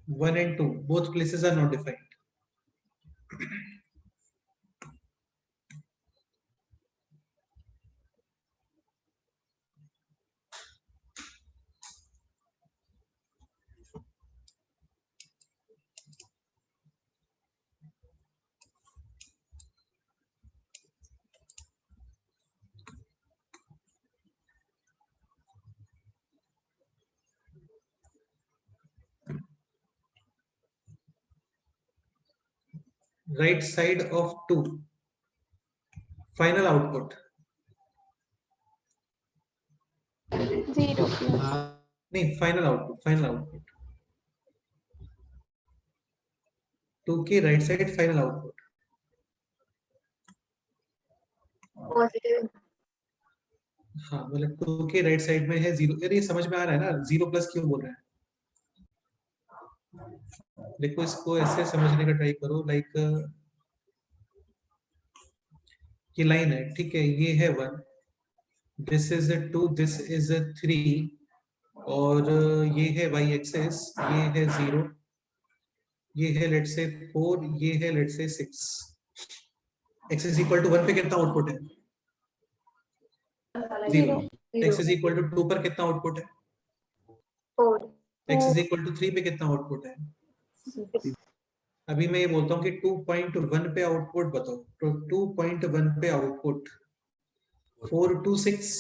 1 and 2 both places are not defined. Right side of 2, final output. 0 plus. नहीं, final output 2 के right side final output. Positive. हाँ, मतलब 2 के right side में है 0. यार ये समझ में आ रहा है ना, 0 plus क्यों बोल रहे हैं? देखो इसको ऐसे समझने का ट्राई करो, लाइक ये लाइन है, ठीक है, ये है 1, दिस इज 2, दिस इज 3, और ये है y एक्सेस, ये है 0, ये है लेट्स से 4, ये है let's say 6. x is equal to 1 पे कितना आउटपुट है? 0. x इज इक्वल टू 2 पर कितना आउटपुट है? 4. x इज इक्वल टू 3 पे कितना आउटपुट है? अभी मैं ये बोलता हूँ कि 2.1 पे आउटपुट बताओ, तो 2.1 पे आउटपुट 4 to 6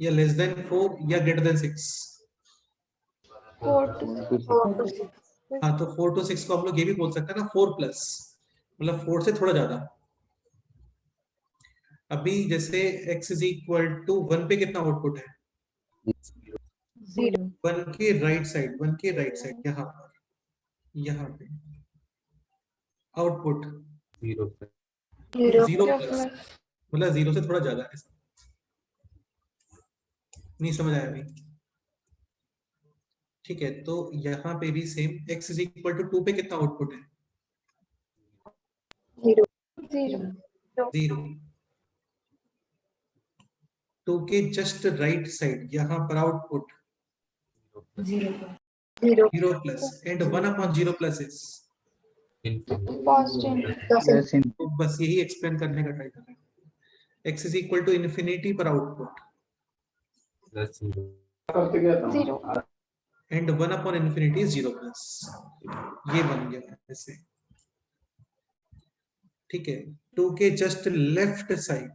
या लेस देन 4 या ग्रेटर देन 6? 4 to 6. हाँ, तो 4 to 6 को हम लोग ये भी बोल सकते हैं ना 4 प्लस, मतलब 4 से थोड़ा ज्यादा. अभी जैसे x इज इक्वल टू 1 पे कितना आउटपुट है? 1 के राइट साइड यहाँ पे आउटपुट 0 0 0 प्लस, plus. मतलब 0 से थोड़ा ज्यादा है. नहीं समझ आया अभी? ठीक है, तो यहाँ पे भी same, x is equal to 2 पे कितना आउटपुट है? 0. 0. 2 के जस्ट राइट साइड यहाँ पर output 0 plus, and 1 upon 0 plus is, Positive. तो बस यही एक्सप्लेन करने का ट्राई कर रहे हैं. x is equal to infinity पर output +0 0. And 1 upon infinity is 0 plus. ये बन गया ऐसे, ठीक है. 2 के जस्ट लेफ्ट साइड,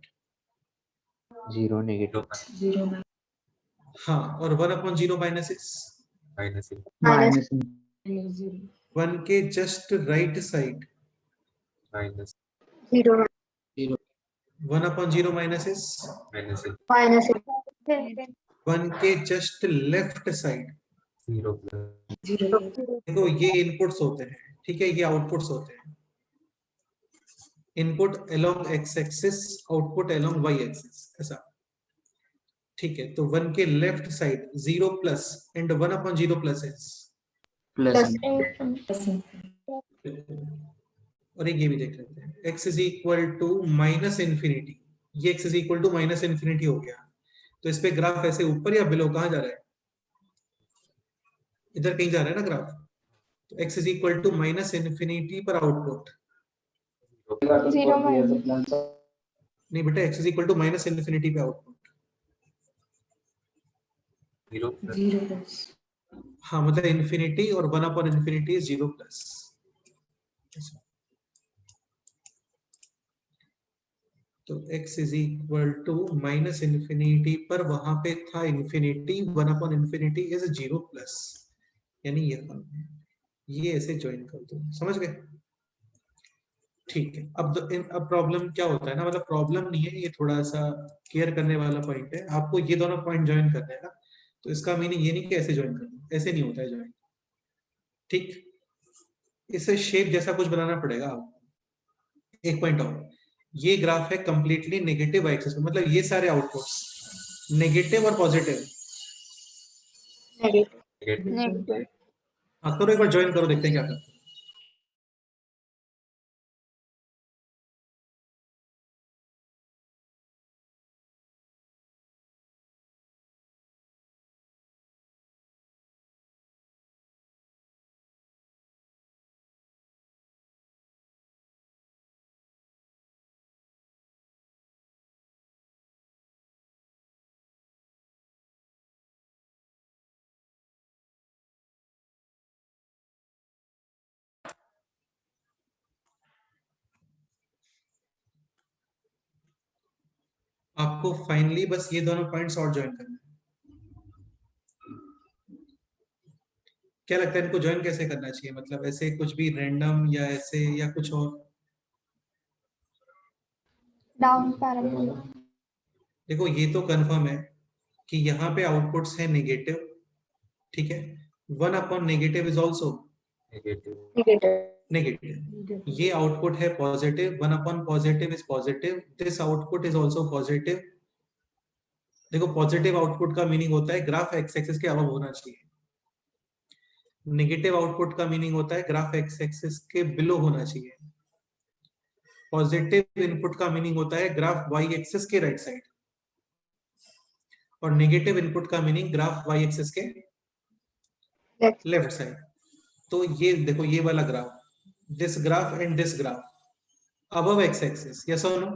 0 negative. हाँ, और 1 अपॉन 0 माइनस इज, -1 1 के just right side, -1 0 1 upon 0 minus is, minus 1 के जस्ट लेफ्ट साइड. 0 देखो ये इनपुट्स होते हैं, ठीक है, ये आउटपुट्स होते हैं. Input along x axis, output along y axis, ऐसा. ठीक है, तो 1 के left side 0 plus and 1 upon 0 plus is, plus और एक ये भी देख लेते हैं, x is equal to minus infinity. ये x is equal to minus infinity हो गया, तो इस पे ग्राफ ऐसे ऊपर या बिलो कहाँ जा रहा है? इधर कहीं जा रहा है ना ग्राफ. तो x is equal to minus infinity पर आउटपुट, 0 minus. नहीं बेटा, x is equal to minus infinity पे आउटपुट. 0 हाँ, मतलब इन्फिनिटी और 1 अपॉन इन्फिनिटी इज 0 प्लस. तो x is equal to minus infinity पर वहां पे था infinity, 1 upon infinity is 0 plus, यानी ये ऐसे ज्वाइन कर दो. समझ गए? ठीक है. अब प्रॉब्लम क्या होता है ना, मतलब प्रॉब्लम नहीं है, ये थोड़ा सा केयर करने वाला पॉइंट है. आपको ये दोनों पॉइंट ज्वाइन करने हैं ना, तो इसका मीनिंग ये नहीं कि ऐसे ज्वाइन कर दो, ऐसे नहीं होता है ज्वाइन. ठीक, इसे शेप जैसा कुछ बनाना पड़ेगा आपको. एक पॉइंट और, ये ग्राफ है कंप्लीटली नेगेटिव एक्सिस पे, मतलब ये सारे आउटपुट्स नेगेटिव और पॉजिटिव. negative. हाँ, करो एक बार ज्वाइन करो, देखते हैं क्या करते हैं. आपको फाइनली बस ये दोनों पॉइंट्स और ज्वाइन करना है। क्या लगता है इनको ज्वाइन कैसे करना चाहिए, मतलब ऐसे कुछ भी रैंडम या ऐसे या कुछ और? Down parabola. देखो ये तो कंफर्म है कि यहाँ पे आउटपुट्स है नेगेटिव, ठीक है। 1 upon negative is also Negative. Negative. Negative. ये आउटपुट है positive, 1 upon positive is positive, this output is also positive. देखो पॉजिटिव आउटपुट का मीनिंग होता है ग्राफ एक्स एक्सिस के अबव होना चाहिए, नेगेटिव आउटपुट का मीनिंग होता है ग्राफ एक्स एक्सिस के बिलो होना चाहिए। पॉजिटिव इनपुट का मीनिंग होता है ग्राफ वाई एक्सिस के राइट साइड, और नेगेटिव इनपुट का मीनिंग ग्राफ वाई एक्सिस के Left. Left side. तो ये देखो ये वाला graph, this graph and this graph above x axis, yes और नो?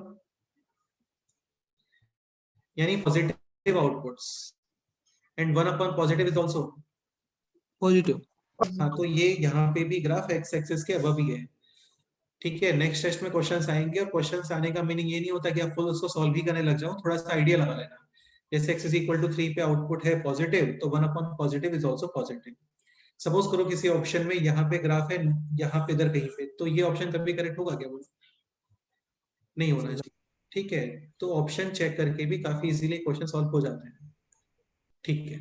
यानी positive outputs and 1 upon positive is also positive. हाँ, तो ये यहाँ पे भी ग्राफ एक्स एक्सिस के अबव ही है, ठीक है। नेक्स्ट टेस्ट में क्वेश्चंस आएंगे, और क्वेश्चंस आने का मीनिंग ये नहीं होता कि आप फुल उसको सॉल्व ही करने लग जाओ, थोड़ा सा आइडिया लगा लेना। जैसे x = 3 पे आउटपुट है पॉजिटिव, तो 1 upon positive is also positive. Suppose करो किसी ऑप्शन में यहाँ पे ग्राफ है, यहाँ पे इधर कहीं पे, तो ये ऑप्शन कभी करेक्ट होगा क्या? वो नहीं होना चाहिए, ठीक है। तो ऑप्शन चेक करके भी काफी इजीली क्वेश्चन सॉल्व हो जाते हैं, ठीक है।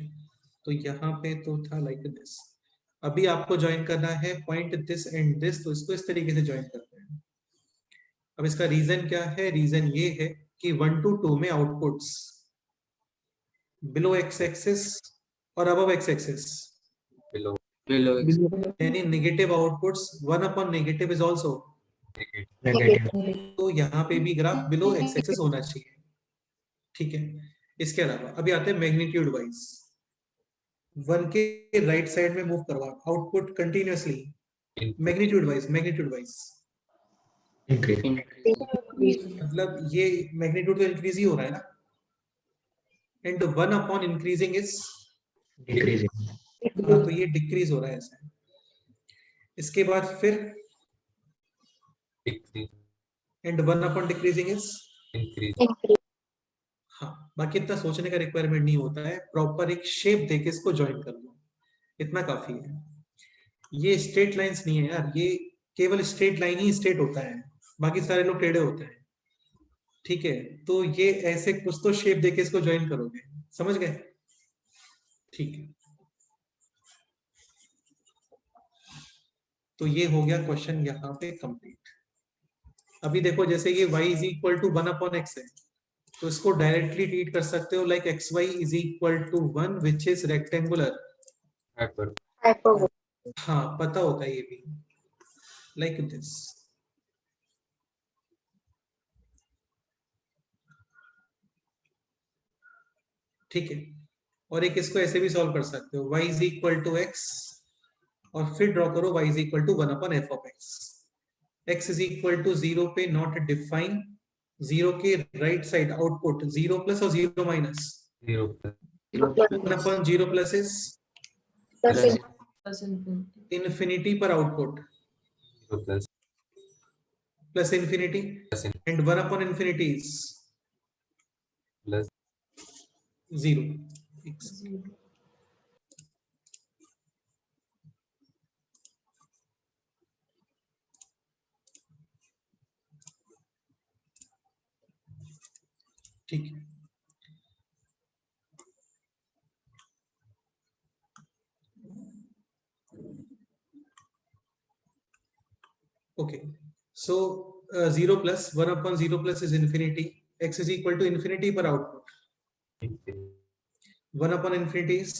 तो यहाँ पे तो था लाइक दिस। अभी आपको ज्वाइन करना है पॉइंट दिस एंड दिस, तो इसको इस तरीके से ज्वाइन करते हैं। अब इसका रीजन क्या है? रीजन ये है कि 1 to 2 में आउटपुट्स बिलो एक्स एक्सिस और above x axis, Below. Below X. यानी negative outputs 1 upon negative is also, Negative. तो यहाँ पे भी ग्राफ बिलो एक्स एक्सिस होना चाहिए, ठीक है। इसके अलावा अभी आते हैं मैग्नीट्यूड वाइज। 1 के राइट साइड में मूव करवा output continuously, Input. Magnitude wise Increase. मतलब ये मैग्नीट्यूड तो इंक्रीज ही हो रहा है ना, and 1 upon increasing is, Decreasing. हाँ, तो ये डिक्रीज हो रहा है ऐसा। इसके बाद फिर Decrease. And 1 upon decreasing is, Increase. Increase. हाँ, बाकी इतना सोचने का रिक्वायरमेंट नहीं होता है, प्रॉपर एक शेप देके इसको ज्वाइन कर लो, इतना काफी है। ये स्ट्रेट लाइंस नहीं है यार, ये केवल स्ट्रेट लाइन ही स्ट्रेट होता है, बाकी सारे लोग टेढ़े होते हैं, ठीक है। तो ये ऐसे कुछ तो शेप देके इसको ज्वाइन करोगे, समझ गए? ठीक है, तो ये हो गया क्वेश्चन यहाँ पे कंप्लीट। अभी देखो जैसे ये y = 1 अपॉन x है, तो इसको डायरेक्टली ट्रीट कर सकते हो like xy = 1 which is rectangular. Hyper. Hyperbola. हाँ, पता होता है ये भी, लाइक दिस, ठीक है। और एक इसको ऐसे भी सॉल्व कर सकते हो, y = x और फिर ड्रॉ करो y = 1 upon f of x। x = 0 पे नॉट डिफाइन, 0 के राइट साइड आउटपुट 0 प्लस और 0 minus, 0 plus. 1 upon 0 plus is Plus infinity पर output 0 plus. Plus infinity, Plus. And 1 upon infinity is Plus. 0। ठीक है, okay. So 0 plus 1 upon 0 plus is infinity, x is equal to infinity per output, Increase. 1 upon infinity is,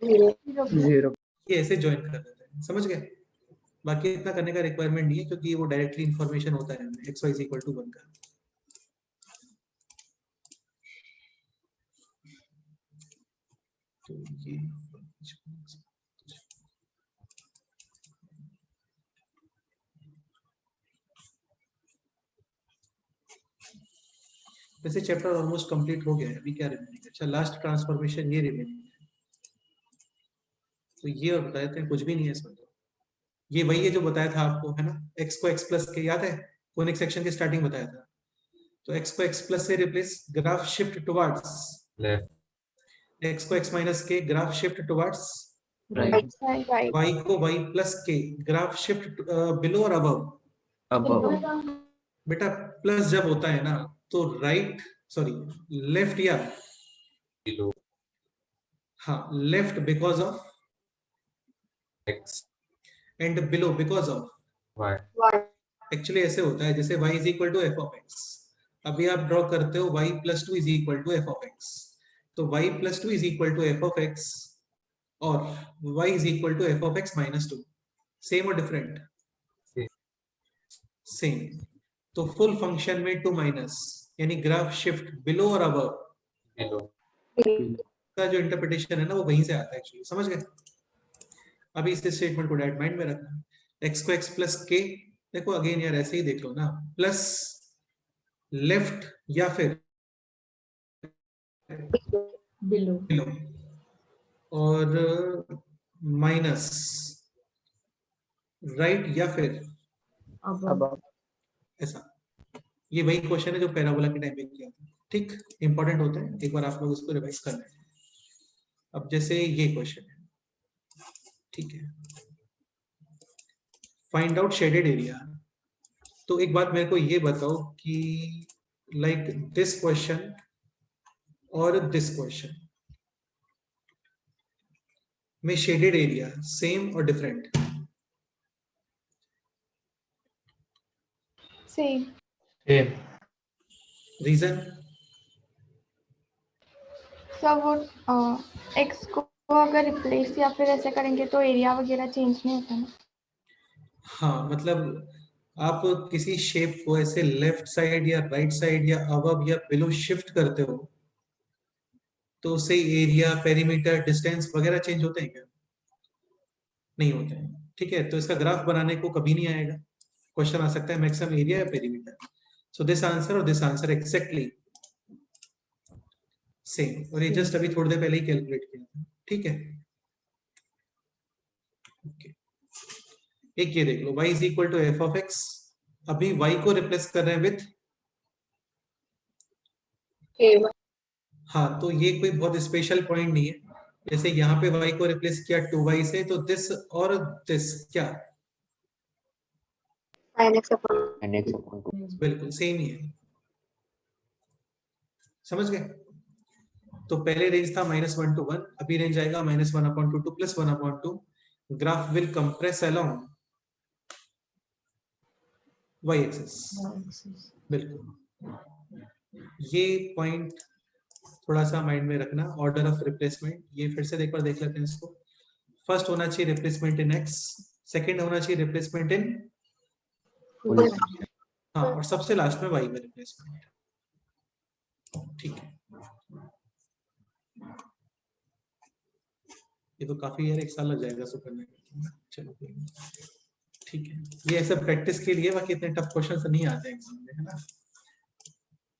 0. 0. ये ऐसे join कर देते हैं, समझ गए? बाकी इतना करने का रिक्वायरमेंट नहीं है, क्योंकि वो डायरेक्टली इंफॉर्मेशन होता है x y = 1 का। तो ये वैसे चैप्टर ऑलमोस्ट कंप्लीट हो गया है, अभी क्या रिमेनिंग है? अच्छा, लास्ट ट्रांसफॉर्मेशन ये रिमेनिंग है, तो ये और बता देते हैं, कुछ भी नहीं है इसमें। तो ये वही है जो बताया था आपको, है ना, x को x प्लस के, याद है? कोनिक सेक्शन के स्टार्टिंग बताया था, तो x को x प्लस से replace, graph shift towards, left, x को x माइनस के, graph shift towards, right, Right. y को y प्लस के, ग्राफ शिफ्ट बिलो और अबव। अबव, बेटा प्लस जब होता है ना तो राइट, सॉरी लेफ्ट या, below, हाँ लेफ्ट बिकॉज ऑफ x, एंड below because of. y, actually ऐसे होता है जैसे y is equal to f of x, अभी आप ड्रॉ करते हो y plus two is equal to f of x, तो y plus two is equal to f of x और y is equal to f of x minus two, same और different? Same. Same. तो full function में two minus, यानी graph shift below और above below, का जो interpretation है ना वो वहीं से आता है एक्चुअली, समझ गए? अभी इस स्टेटमेंट को डायरेक्ट माइंड में रखना, x को x प्लस के, देखो अगेन यार ऐसे ही देख लो ना, प्लस लेफ्ट या फिर Below. बिलो और माइनस राइट या फिर Above. ऐसा। ये वही क्वेश्चन है जो पैराबोला के टाइम पे किया था, ठीक, इंपॉर्टेंट होता है, एक बार आप लोग इसको रिवाइज कर लें। अब जैसे ये क्वेश्चन है, ठीक है, फाइंड आउट शेडेड एरिया। तो एक बात मेरे को ये बताओ कि लाइक दिस क्वेश्चन और दिस क्वेश्चन में शेडेड एरिया सेम और डिफरेंट? Same. Same. रीजन? सब वो x को अगर रिप्लेस या फिर ऐसे करेंगे तो एरिया वगैरह चेंज नहीं होता ना। हाँ, मतलब आप किसी शेप को ऐसे लेफ्ट साइड या राइट साइड या अबव या बिलो शिफ्ट करते हो तो उससे एरिया, पेरीमीटर, डिस्टेंस वगैरह चेंज होते हैं क्या? नहीं होते हैं, ठीक है। तो इसका ग्राफ बनाने को कभी नहीं आएगा, क्वेश्चन आ सकता है मैक्सिमम एरिया या पेरीमीटर। सो दिस आंसर और दिस आंसर एक्जैक्टली सेम, और ये जस्ट अभी थोड़ी देर पहले ही कैलकुलेट किया था, ठीक है। Okay. एक ये देख लो, y is equal to f of x, अभी y को रिप्लेस कर रहे हैं विथ, A1. हाँ, तो ये कोई बहुत स्पेशल पॉइंट नहीं है। जैसे यहाँ पे y को रिप्लेस किया 2y से, तो दिस और दिस क्या, Sin x upon. and x upon 2. बिल्कुल सेम ही है, समझ गए? तो पहले रेंज था -1 to 1, अभी रेंज आएगा -1/2 to +1/2। Graph will compress along y axis, बिल्कुल। ये पॉइंट थोड़ा सा माइंड में रखना, ऑर्डर ऑफ रिप्लेसमेंट। ये फिर से एक बार देख लेते हैं इसको। फर्स्ट होना चाहिए रिप्लेसमेंट इन x, सेकंड होना चाहिए रिप्लेसमेंट इन, हाँ, और सबसे लास्ट में y में रिप्लेसमेंट, ठीक है। ये तो काफी यार, 1 साल लग जाएगा इसको करने में, चलो कोई नहीं, ठीक है। ये ऐसा प्रैक्टिस के लिए, बाकी इतने टफ क्वेश्चन नहीं आते एग्जाम में, है ना।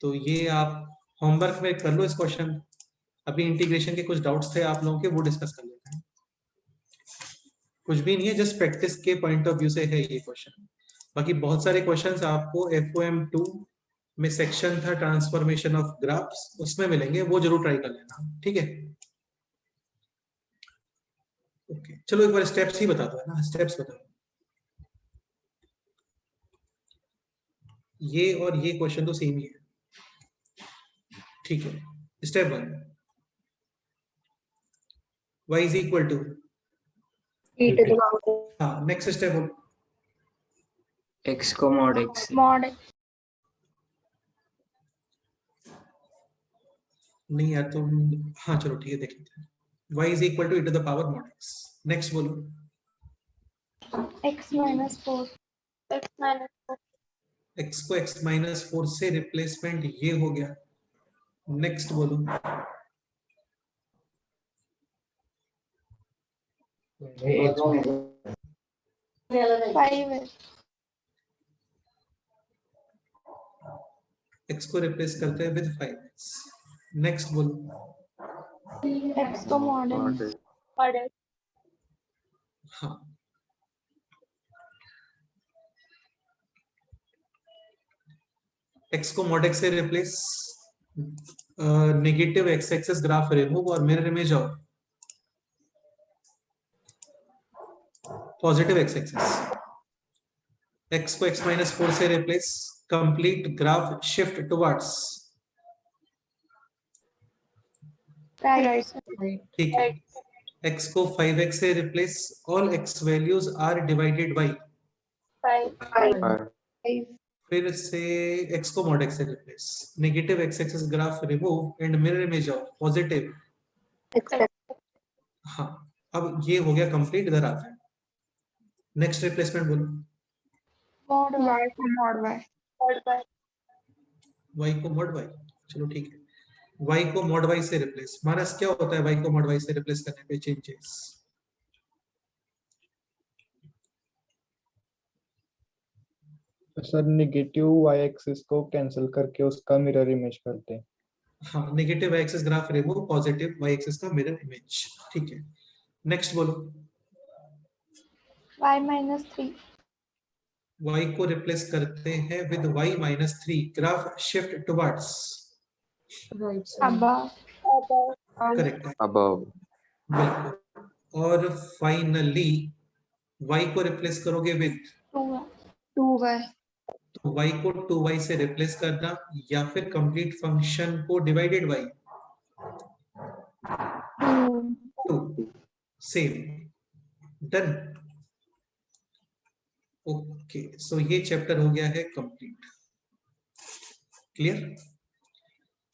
तो ये आप होमवर्क में कर लो इस क्वेश्चन। अभी इंटीग्रेशन के कुछ डाउट्स थे आप लोगों के, वो डिस्कस कर लेते हैं। कुछ भी नहीं है, जस्ट प्रैक्टिस के पॉइंट ऑफ व्यू से है ये क्वेश्चन। बाकी बहुत सारे क्वेश्चंस आपको FOM2 में सेक्शन था ट्रांसफॉर्मेशन ऑफ ग्राफ्स, उसमें मिलेंगे, वो जरूर ट्राई कर लेना, ठीक है। ओके, चलो एक बार स्टेप्स ही बता दो, है ना, स्टेप्स बताओ। ये और ये क्वेश्चन तो सेम ही है, ठीक है। Step 1, y is equal to, E to the power. हाँ, नेक्स्ट स्टेप x को mod x, मॉड नहीं यार, तो हाँ चलो ठीक है, देख लेते हैं। y is equal to e to the power mod x, next बोलो। x minus 4. x minus 4. x को x माइनस 4 से रिप्लेसमेंट ये हो गया, नेक्स्ट बोलो। 5 है, x को रिप्लेस करते हैं विद 5x, नेक्स्ट बोलो। x को मॉड है, हाँ, x को mod x से replace, negative x axis graph remove और mirror image of positive x axis. x को x माइनस 4 से replace, complete graph shift towards, right ठीक है। x को 5x से replace, all x values are divided by, 5 फिर से x को mod x से replace, negative x axis graph remove and mirror image of positive. Except हाँ, अब ये हो गया कंप्लीट। इधर आता है नेक्स्ट रिप्लेसमेंट, बोलो। mod y y को mod y, चलो ठीक है। y को mod y से रिप्लेस, मानस क्या होता है y को mod y से रिप्लेस करने पे changes? Sir negative y axis को कैंसिल करके उसका मिरर इमेज करते हैं। हाँ, negative y axis graph remove, positive y axis का मिरर इमेज, ठीक है। नेक्स्ट बोलो। y minus 3 y को रिप्लेस करते हैं with y minus 3, graph shift towards, above correct है, above, बिल्कुल। और फाइनली y को रिप्लेस करोगे विद, 2y तो y को 2y से रिप्लेस करना, या फिर कंप्लीट फंक्शन को divided by 2, same, done. Okay, so ये चैप्टर हो गया है कंप्लीट, क्लियर।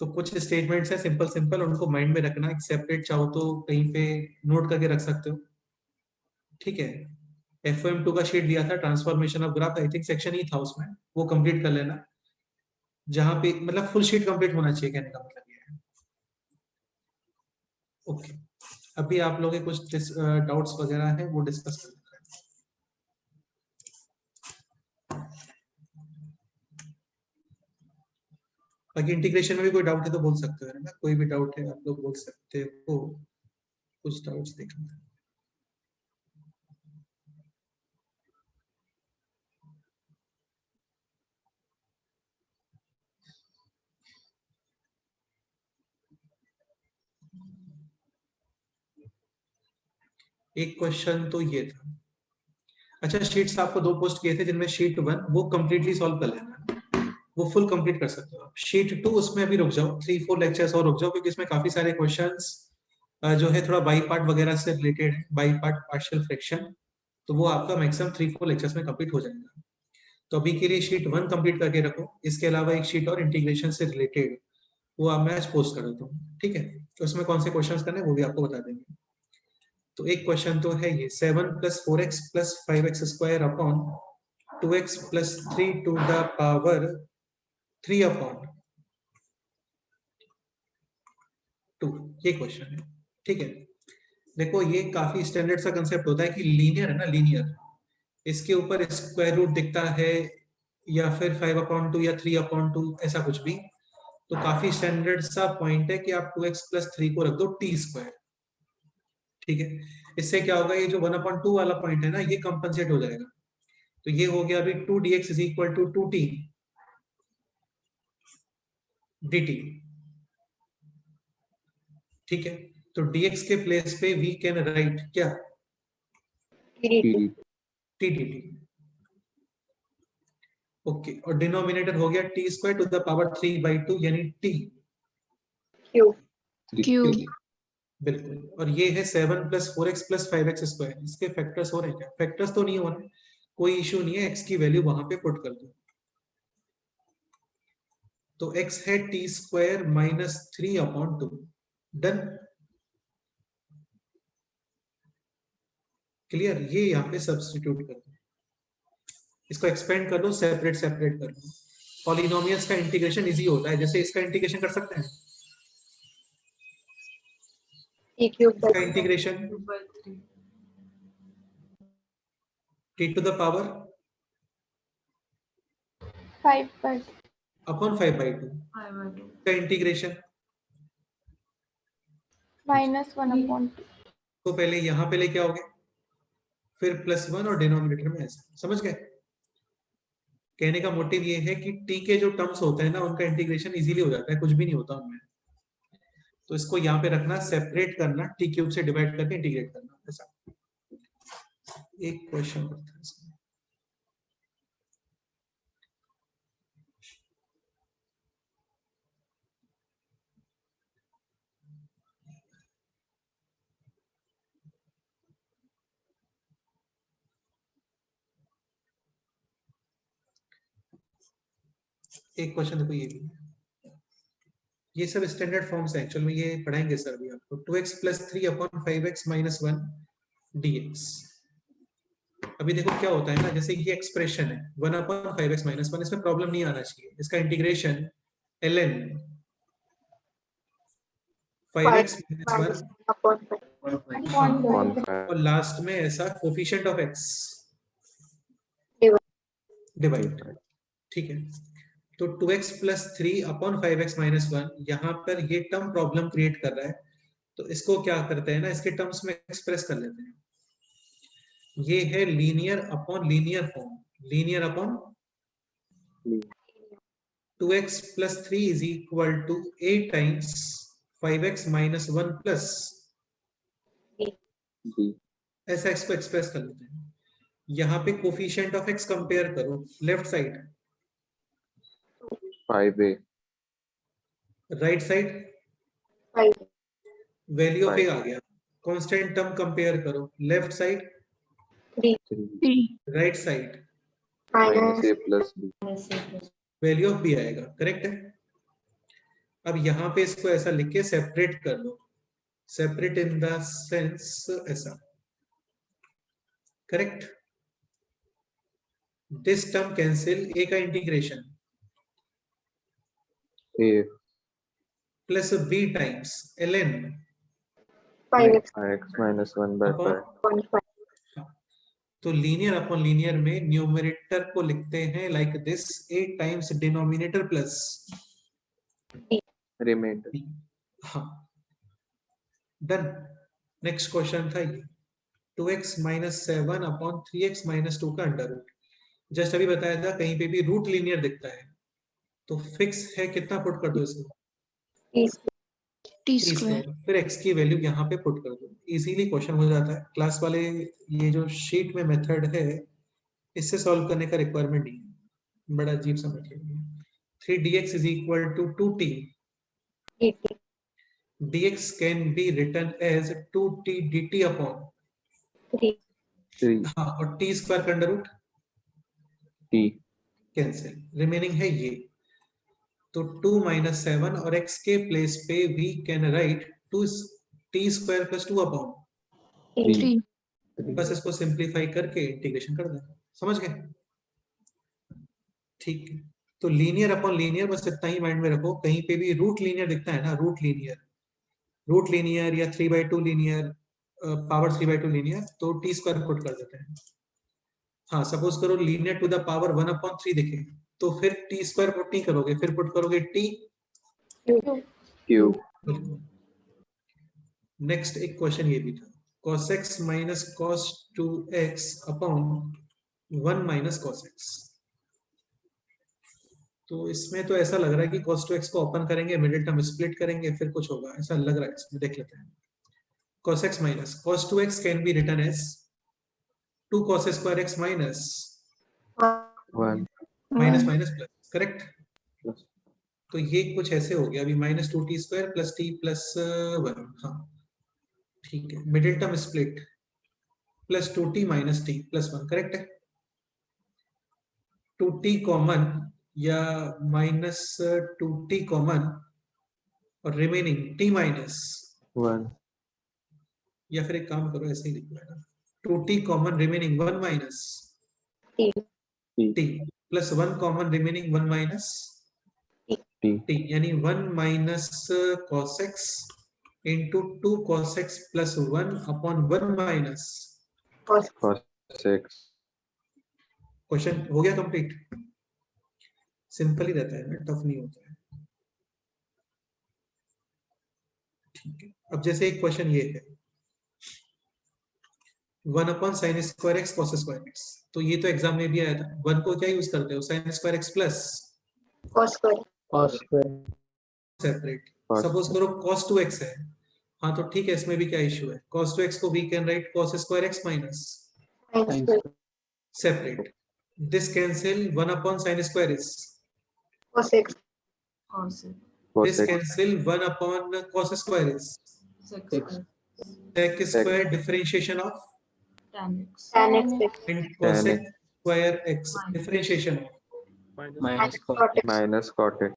तो कुछ स्टेटमेंट्स है सिंपल सिंपल, उनको माइंड में रखना, एक सेपरेट चाहो तो कहीं पे नोट करके रख सकते हो, ठीक है। FOM2 का शीट दिया था, transformation of graph, I think section ही था उसमें, वो कंप्लीट कर लेना। जहां पे मतलब फुल शीट कंप्लीट होना चाहिए, कहने का मतलब ये है। ओके, अभी आप लोगों के कुछ डाउट्स वगैरह हैं वो डिस्कस कर लेते हैं। बाकी इंटीग्रेशन में भी कोई डाउट है तो बोल सकते हो, है ना। कोई भी डाउट है आप लोग बोल सकते हो, कुछ डाउट्स देखना। एक क्वेश्चन तो ये था, अच्छा शीट्स आपको 2 पोस्ट किए थे, जिनमें शीट 1 वो कंप्लीटली सॉल्व कर लेना, वो फुल कंप्लीट कर सकते हो आप। शीट 2 उसमें अभी रुक जाओ, 3-4 लेक्चर्स और रुक जाओ, क्योंकि इसमें काफी सारे क्वेश्चंस जो है थोड़ा बाई पार्ट वगैरह से रिलेटेड है, बाई पार्ट पार्शियल फ्रैक्शन, तो वो आपका मैक्सिमम 3-4 लेक्चर्स में कंप्लीट हो जाएगा। तो अभी के लिए शीट 1 कंप्लीट करके रखो, इसके अलावा एक शीट और इंटीग्रेशन से रिलेटेड, वो आप मैं आज पोस्ट कर देता हूँ, ठीक है। तो उसमें कौन से क्वेश्चंस करने वो भी आपको बता देंगे। तो एक क्वेश्चन तो है ये, 7 + 4x + 5x square upon 2x + 3 to the power 3 upon 2, ये क्वेश्चन है, ठीक है। देखो ये काफी स्टैंडर्ड सा कंसेप्ट होता है कि लीनियर है ना, लीनियर, इसके ऊपर स्क्वायर रूट दिखता है, या फिर 5/2 या 3/2, ऐसा कुछ भी, तो काफी स्टैंडर्ड सा पॉइंट है कि आप 2x + 3 को रख दो t², ठीक है। इससे क्या होगा, ये जो 1/2 वाला पॉइंट है ना, ये कंपनसेट हो जाएगा। तो ये हो गया अभी 2dx = 2t dt, ठीक है। तो dx के प्लेस पे वी कैन राइट क्या, t dt, ओके। और डिनोमिनेटर हो गया t² टू द पावर 3/2 यानी t क्यू बिल्कुल। और ये है 7 + 4x + 5x स्क्वायर, इसके फैक्टर्स हो रहे हैं क्या? फैक्टर्स तो नहीं हो रहे, कोई इशू नहीं है, x की वैल्यू वहां पे पुट कर दो। तो x है t² - 3/2, डन, क्लियर। ये यहाँ पे सब्स्टिट्यूट कर दो, इसको एक्सपेंड कर दो, सेपरेट सेपरेट कर दो। पॉलिनोमियल्स का इंटीग्रेशन इजी होता है, जैसे इसका इंटीग्रेशन कर सकते हैं, इसका integration t to the power 5/2 upon 5/2, का इंटीग्रेशन -1/2 तो पहले यहाँ पे लेके आओगे, फिर +1 और डिनोमिनेटर में ऐसा, समझ गए। कहने का मोटिव ये है कि टी के जो टर्म्स होते हैं ना उनका इंटीग्रेशन इजीली हो जाता है, कुछ भी नहीं होता उनमें। तो इसको यहाँ पे रखना, सेपरेट करना, टी क्यूब से डिवाइड करके इंटीग्रेट करना, ऐसा। एक क्वेश्चन होता है इसमें। एक क्वेश्चन देखो, ये भी ये सब स्टैंडर्ड फॉर्म्स है एक्चुअल में, ये पढ़ाएंगे सर अभी आपको। 2x + 3 / 5x - 1 dx। अभी देखो क्या होता है ना, जैसे ये एक्सप्रेशन है 1/5x - 1, इसमें प्रॉब्लम नहीं आना चाहिए। इसका इंटीग्रेशन ln 5x - 1 upon 5. और लास्ट में ऐसा कोफिशिएंट ऑफ x डिवाइड, ठीक है। तो 2x + 3 / 5x - 1, यहाँ पर ये टर्म प्रॉब्लम क्रिएट कर रहा है, तो इसको क्या करते हैं ना, इसके टर्म्स में एक्सप्रेस कर लेते हैं। ये है linear upon linear form, linear upon 2x + 3 = 8 times 5x - 1 plus, ऐसा इसको एक्सप्रेस कर लेते हैं। यहाँ पे कोफिशिएंट ऑफ x कंपेयर करो, left side 5a, right side 5. Value of a आ गया। कांस्टेंट टर्म कंपेयर करो, left side 3 right side Minus -a + b, value of b आएगा, करेक्ट है। अब यहाँ पे इसको ऐसा लिख के सेपरेट कर लो, सेपरेट इन द सेंस ऐसा, correct. This term cancel, a का integration a plus b times ln 5x 5x - 1/5, upon 5. तो लीनियर अपॉन लीनियर में न्यूमरेटर को लिखते हैं like this, 8 times denominator plus reminder. हाँ, डन। नेक्स्ट क्वेश्चन था ये 2x - 7 / 3x - 2 का अंडर रूट। जस्ट अभी बताया था कहीं पे भी रूट लीनियर दिखता है तो फिक्स है, कितना पुट कर दो इसको, T t², फिर x की वैल्यू यहाँ पे पुट कर दो, इजीली क्वेश्चन हो जाता है। क्लास वाले ये जो शीट में मेथड है इससे सॉल्व करने का रिक्वायरमेंट नहीं है, बड़ा अजीब सा मेथड है। 3dx = 2t, dt. dx can be written as 2t dt upon 3. 3 हाँ, और t² का under root t cancel, remaining है ये। तो 2 - 7 और x के प्लेस पे we can write 2t² + 2 upon, 3. बस इसको सिंप्लीफाई करके इंटीग्रेशन कर देना, समझ गए, ठीक है। तो लीनियर अपॉन लीनियर बस इतना ही माइंड में रखो, कहीं पे भी रूट लीनियर दिखता है ना, रूट लीनियर या 3/2 लीनियर, पावर 3/2 लीनियर, तो t² पुट कर देते हैं। हाँ, सपोज करो लीनियर टू द पावर 1/3 दिखे तो फिर t² पुट नहीं करोगे, फिर पुट करोगे t क्यूब। नेक्स्ट एक क्वेश्चन ये भी था, cos x - cos 2x upon 1 - cos x। तो इसमें तो ऐसा लग रहा है कि cos 2x को ओपन करेंगे, मिडिल टर्म स्प्लिट करेंगे, फिर कुछ होगा, ऐसा लग रहा है। इसमें देख लेते हैं। cos x - cos 2x can be written as 2 cos² x minus 1 minus plus, correct. plus तो ये कुछ ऐसे हो गया अभी, -2t² + t + 1, हाँ ठीक है। Middle term split plus 2t - t + 1, correct है। 2t कॉमन या -2t कॉमन और रिमेनिंग t माइनस, 1 या फिर एक काम करो ऐसे ही लिख लो ना, 2t common remaining 1 minus T. t plus 1 common remaining 1 minus t t, यानी 1 - cos x into 2 cos x plus 1 upon 1 minus। Cos. cos x। Question हो गया कंप्लीट, सिंपल ही रहता है ना, टफ नहीं होता है, ठीक है। अब जैसे एक क्वेश्चन ये है 1 upon sine square x cos square x. तो ये तो एग्जाम में भी आया था। 1 को क्या यूज करते हो, sign square x plus cos square, cos square separate. Cos suppose करो cos 2x है, हाँ तो ठीक है, इसमें भी क्या इशू है, cos 2x को we can write cos square x minus sin sin square, square separate. This cancel 1 upon sine square is, cos x, cos this x cancel 1 upon cos square is, six sec square differentiation of tan tan x, x and tan cosec x square x differentiation of। minus cot cot x, minus cot x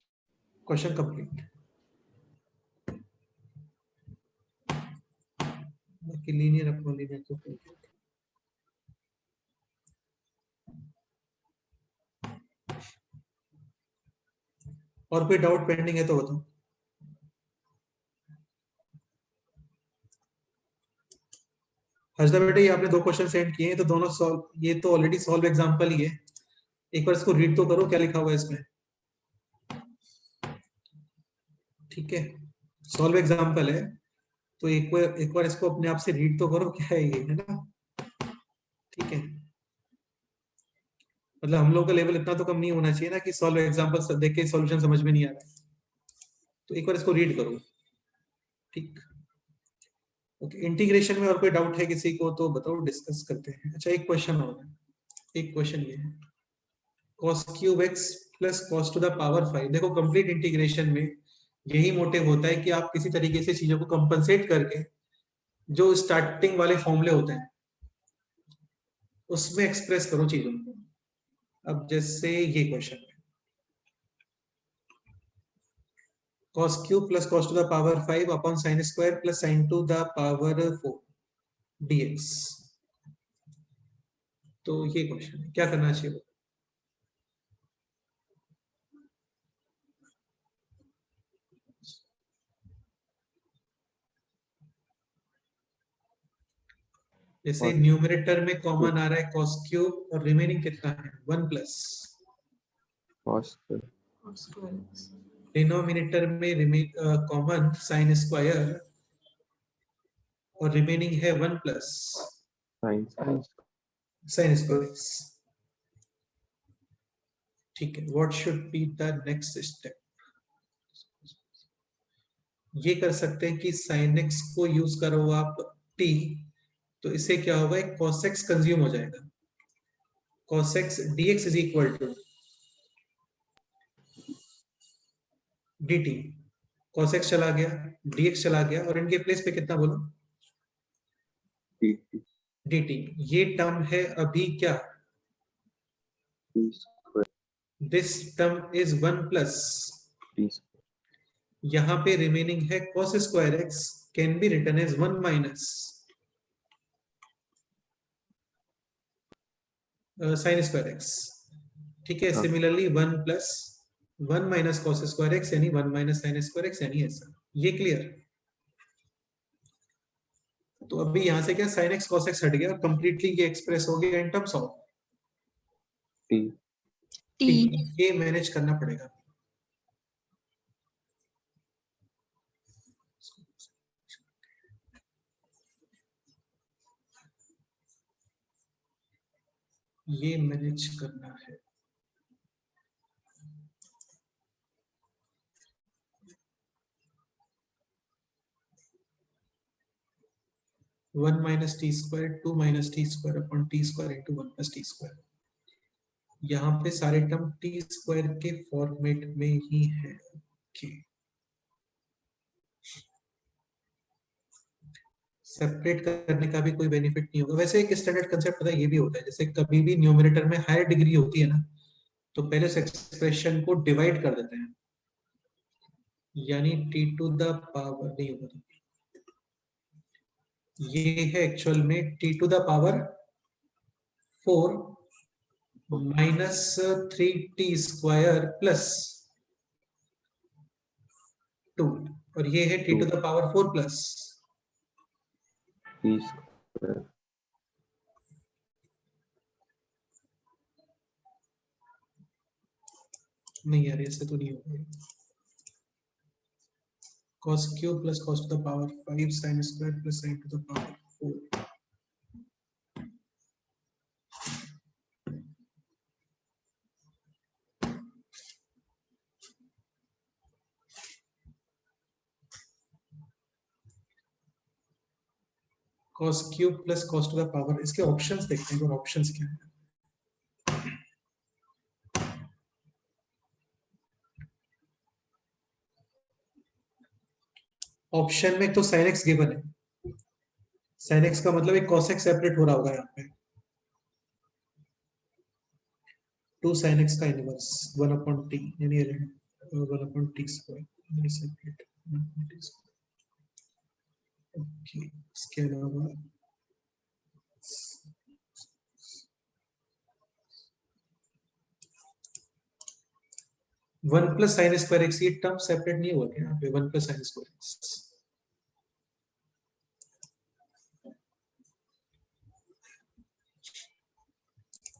question complete. बाकी linear upon linear तो कोई नहीं। और कोई doubt pending है तो बताओ। हर्षदा बेटे, ये आपने 2 क्वेश्चन सेंड किए हैं तो दोनों सॉल्व, ये तो ऑलरेडी सॉल्व एग्जांपल ही है, एक बार इसको रीड तो करो क्या लिखा हुआ है इसमें। ठीक है, सॉल्व एग्जांपल है तो एक बार इसको अपने आप से रीड तो करो क्या है ये, है ना। ठीक है, मतलब हम लोग का लेवल इतना तो कम नहीं होना चाहिए ना कि सॉल्व एग्जांपल देख के सॉल्यूशन समझ में नहीं आ रहा। तो एक बार इसको रीड करो। ठीक, ओके। इंटीग्रेशन में और कोई डाउट है किसी को तो बताओ, डिस्कस करते हैं। अच्छा, एक क्वेश्चन और है। एक क्वेश्चन ये है, cos cube x plus cos to the power 5। देखो, कंप्लीट इंटीग्रेशन में यही मोटिव होता है कि आप किसी तरीके से चीजों को कंपनसेट करके जो स्टार्टिंग वाले फॉर्मूले होते हैं उसमें एक्सप्रेस करो चीजों को। अब जैसे ये क्वेश्चन है, cos cube plus cos to the power 5 upon sin square plus sin to the power 4 dx। तो ये क्वेश्चन है, क्या करना चाहिए। जैसे और न्यूमरेटर में कॉमन आ रहा है cos क्यूब और रिमेनिंग कितना है 1 प्लस, cos डिनोमिनेटर में कॉमन sin स्क्वायर और रिमेनिंग है 1 plus sin sin square x। ठीक है, what should be the next step. ये कर सकते हैं कि sin x को यूज करो आप t, तो इससे क्या होगा, एक cos x कंज्यूम हो जाएगा। cos x dx is equal to dt। cos x चला गया, dx चला गया, और इनके प्लेस पे कितना बोलो, dt dt। ये टर्म है अभी क्या, t square this term is 1 plus, t square यहाँ पे रिमेनिंग है cos square x can be written as 1 minus sin square x। ठीक है, हाँ। Similarly 1 plus 1 minus cos square x यानी 1 माइनस sin स्क्वायर x यानी ऐसा। ये क्लियर। तो अभी यहां से क्या sin x cos x हट गया, कंप्लीटली ये एक्सप्रेस हो गया in terms of t t ये मैनेज करना पड़ेगा। ये मैनेज करना है। One minus t square 2 minus t square upon T square into 1 plus t square. यहाँ पे सारे टर्म टी स्क्वायर के फॉर्मेट में ही है। ओके, सेपरेट करने का भी कोई बेनिफिट नहीं होगा। वैसे एक स्टैंडर्ड कंसेप्ट पता है ये भी होता है, जैसे कभी भी न्यूमरेटर में हायर डिग्री होती है ना, तो पहले उस एक्सप्रेशन को डिवाइड कर देते हैं, यानी टी टू द पावर नहीं होगा, ये है एक्चुअल में t to the power 4 minus 3t square plus 2, और ये है t to the power 4 plus t square नहीं यार, ऐसे तो नहीं होगा। cos cube plus cos to the power 5 sin square plus sin to the power 4। cos cube plus cos to the power, इसके ऑप्शंस देखते हैं, ऑप्शंस क्या है। ऑप्शन में तो sin x गिवन है, sin x का मतलब एक cos x सेपरेट हो रहा होगा यहाँ पे, 2 sin x का इनवर्स 1/t यानी 1/t स्क्वायर सेपरेट। ओके, इसके अलावा 1 प्लस साइन स्क्वायर एक्स, ये टर्म सेपरेट नहीं हुआ क्या यहाँ पे, 1 प्लस साइन स्क्वायर एक्स।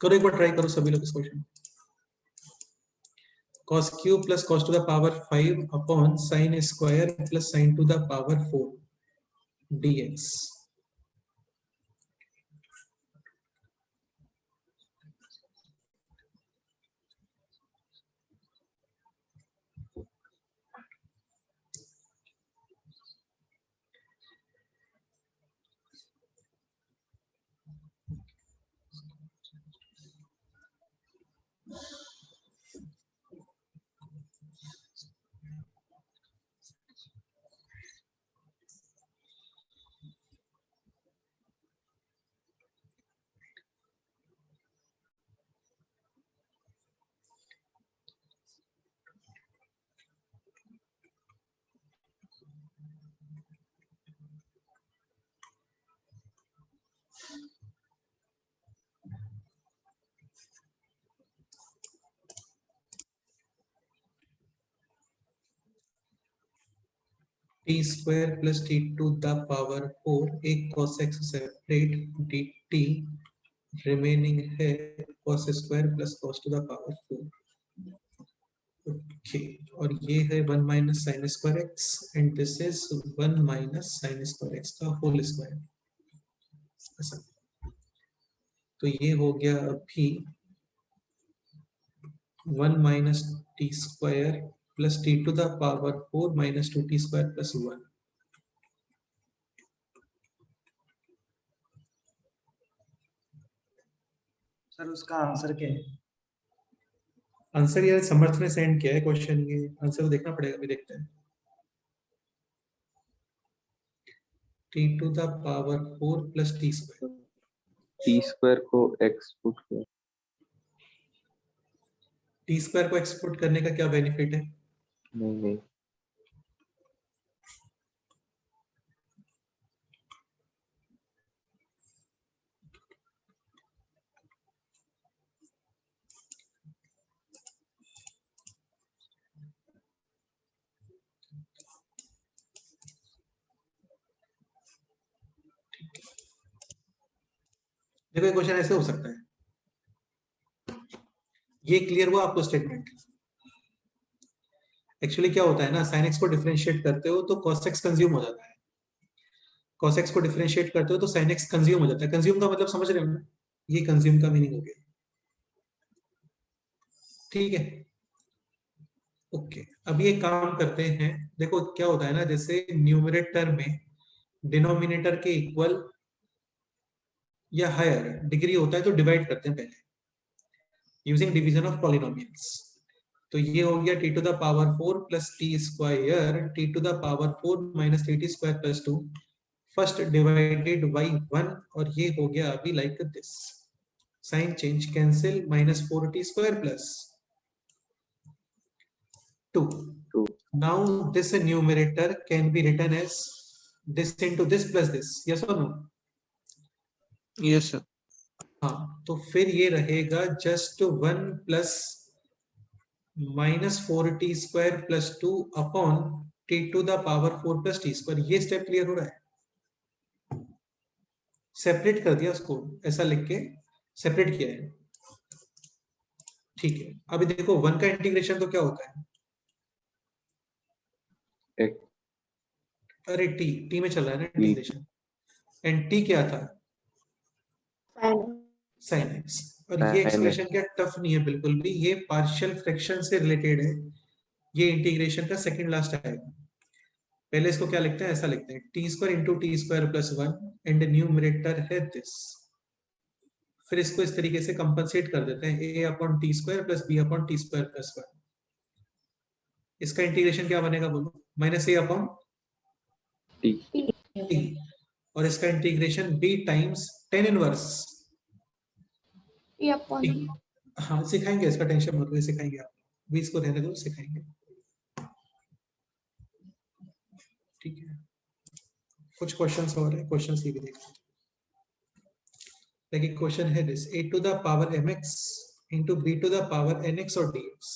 करो एक बार, ट्राई करो सभी लोग इस question. cos cube plus cos to the power 5 upon sine square plus sine to the power 4 dx। T square plus t to the power 4, एक cos x separate dt remaining है cos square plus cos to the power 4। Okay, और ये है 1 minus sine square x and this is 1 minus sine square x का whole square. तो ये हो गया अभी 1 minus t square plus t to the power 4 minus 2t square plus 1। Sir उसका आंसर क्या है? आंसर ये समर्थ ने सेंड किया है क्वेश्चन, ये आंसर देखना पड़ेगा, अभी देखते हैं। T to the power 4 plus t square, t square को एक्स पुट कर, टी स्क्वायर को एक्सपोर्ट करने का क्या बेनिफिट है? नहीं देखो ये क्वेश्चन ऐसे हो सकता है, ये क्लियर हुआ आपको स्टेटमेंट? एक्चुअली क्या होता है ना, sin x को डिफरेंशिएट करते हो तो cos x कंज्यूम हो जाता है, cos x को डिफरेंशिएट करते हो तो sin x कंज्यूम हो जाता है। कंज्यूम का मतलब समझ रहे हो ना, ये कंज्यूम का मीनिंग हो गया, ठीक है। ओके, अब ये काम करते हैं। देखो क्या होता है ना, जैसे न्यूमरेटर में डिनोमिनेटर के इक्वल या हायर डिग्री होता है तो डिवाइड करते हैं पहले यूजिंग डिवीजन ऑफ पॉलिनोमियल्स। तो ये हो गया t to the power 4 plus t square t to the power 4 minus 3t square plus 2, first divided by 1, और ये हो गया अभी like this, sine change cancel, minus 4t square plus 2। Now this numerator can be written as this into this plus this, yes और no? Yes sir. हाँ, तो फिर ये रहेगा just 1 plus minus 4t square plus 2 upon t to the power 4 plus t square. ये step clear हो रहा है? सेपरेट कर दिया उसको, ऐसा लिख के सेपरेट किया है, ठीक है। अभी देखो 1 का इंटीग्रेशन तो क्या होता है, अरे टी में चल रहा है ना इंटीग्रेशन, एंड टी क्या था, साइन एक्स। और ये एक्सप्रेशन क्या टफ नहीं है बिल्कुल भी, ये पार्शियल फ्रैक्शन से रिलेटेड है, ये इंटीग्रेशन का सेकंड लास्ट आएगा। पहले इसको क्या लिखते हैं, ऐसा लिखते हैं T square into T square plus 1 and numerator है दिस। फिर इसको इस तरीके से कंपनसेट कर देते हैं a upon T square plus b upon T square plus 1। इसका इंटीग्रेशन क्या बनेगा बोलो, minus a upon T T, और इसका integration b times tan inverse E upon T. हाँ सिखाएंगे, इसका टेंशन मत लो, सिखाएंगे आप, भी इसको रहने दो, सिखाएंगे। ठीक है, कुछ क्वेश्चंस और है, क्वेश्चंस ये भी देखते हैं। लाइक क्वेश्चन है this, a to the power mx into b to the power nx और dx।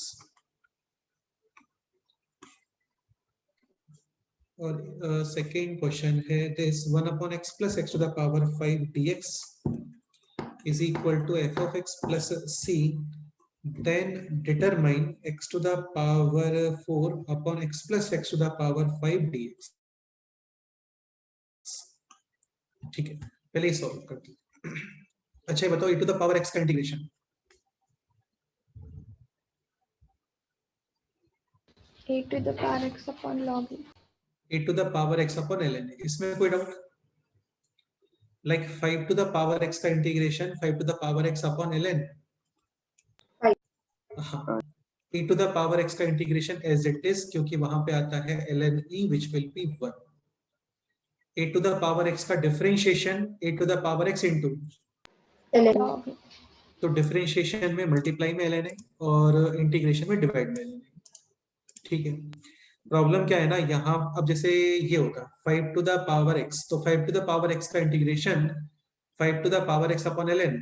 और सेकेंड क्वेश्चन है this, 1 upon x plus x to the power 5 dx is equal to f of x plus c, then determine x to the power 4 upon x plus x to the power 5 dx। ठीक है, पहले ही solve करते हैं। अच्छा ये बताओ, e to the power x का integration, a to the power x upon log e। e to the power x upon ln, इसमें कोई doubt? Like 5 to the power x का integration 5 to the power x upon ln। हाँ, e to the power x का integration as it is, क्योंकि वहां पे आता है ln e which will be 1। a to the power x का differentiation a to the power x into, log e। तो differentiation में मल्टीप्लाई में ln है और इंटीग्रेशन में डिवाइड में ln है। ठीक है, प्रॉब्लम क्या है ना यहाँ, अब जैसे ये होगा 5 to the power x, तो 5 to the power x का integration 5 to the power x upon ln।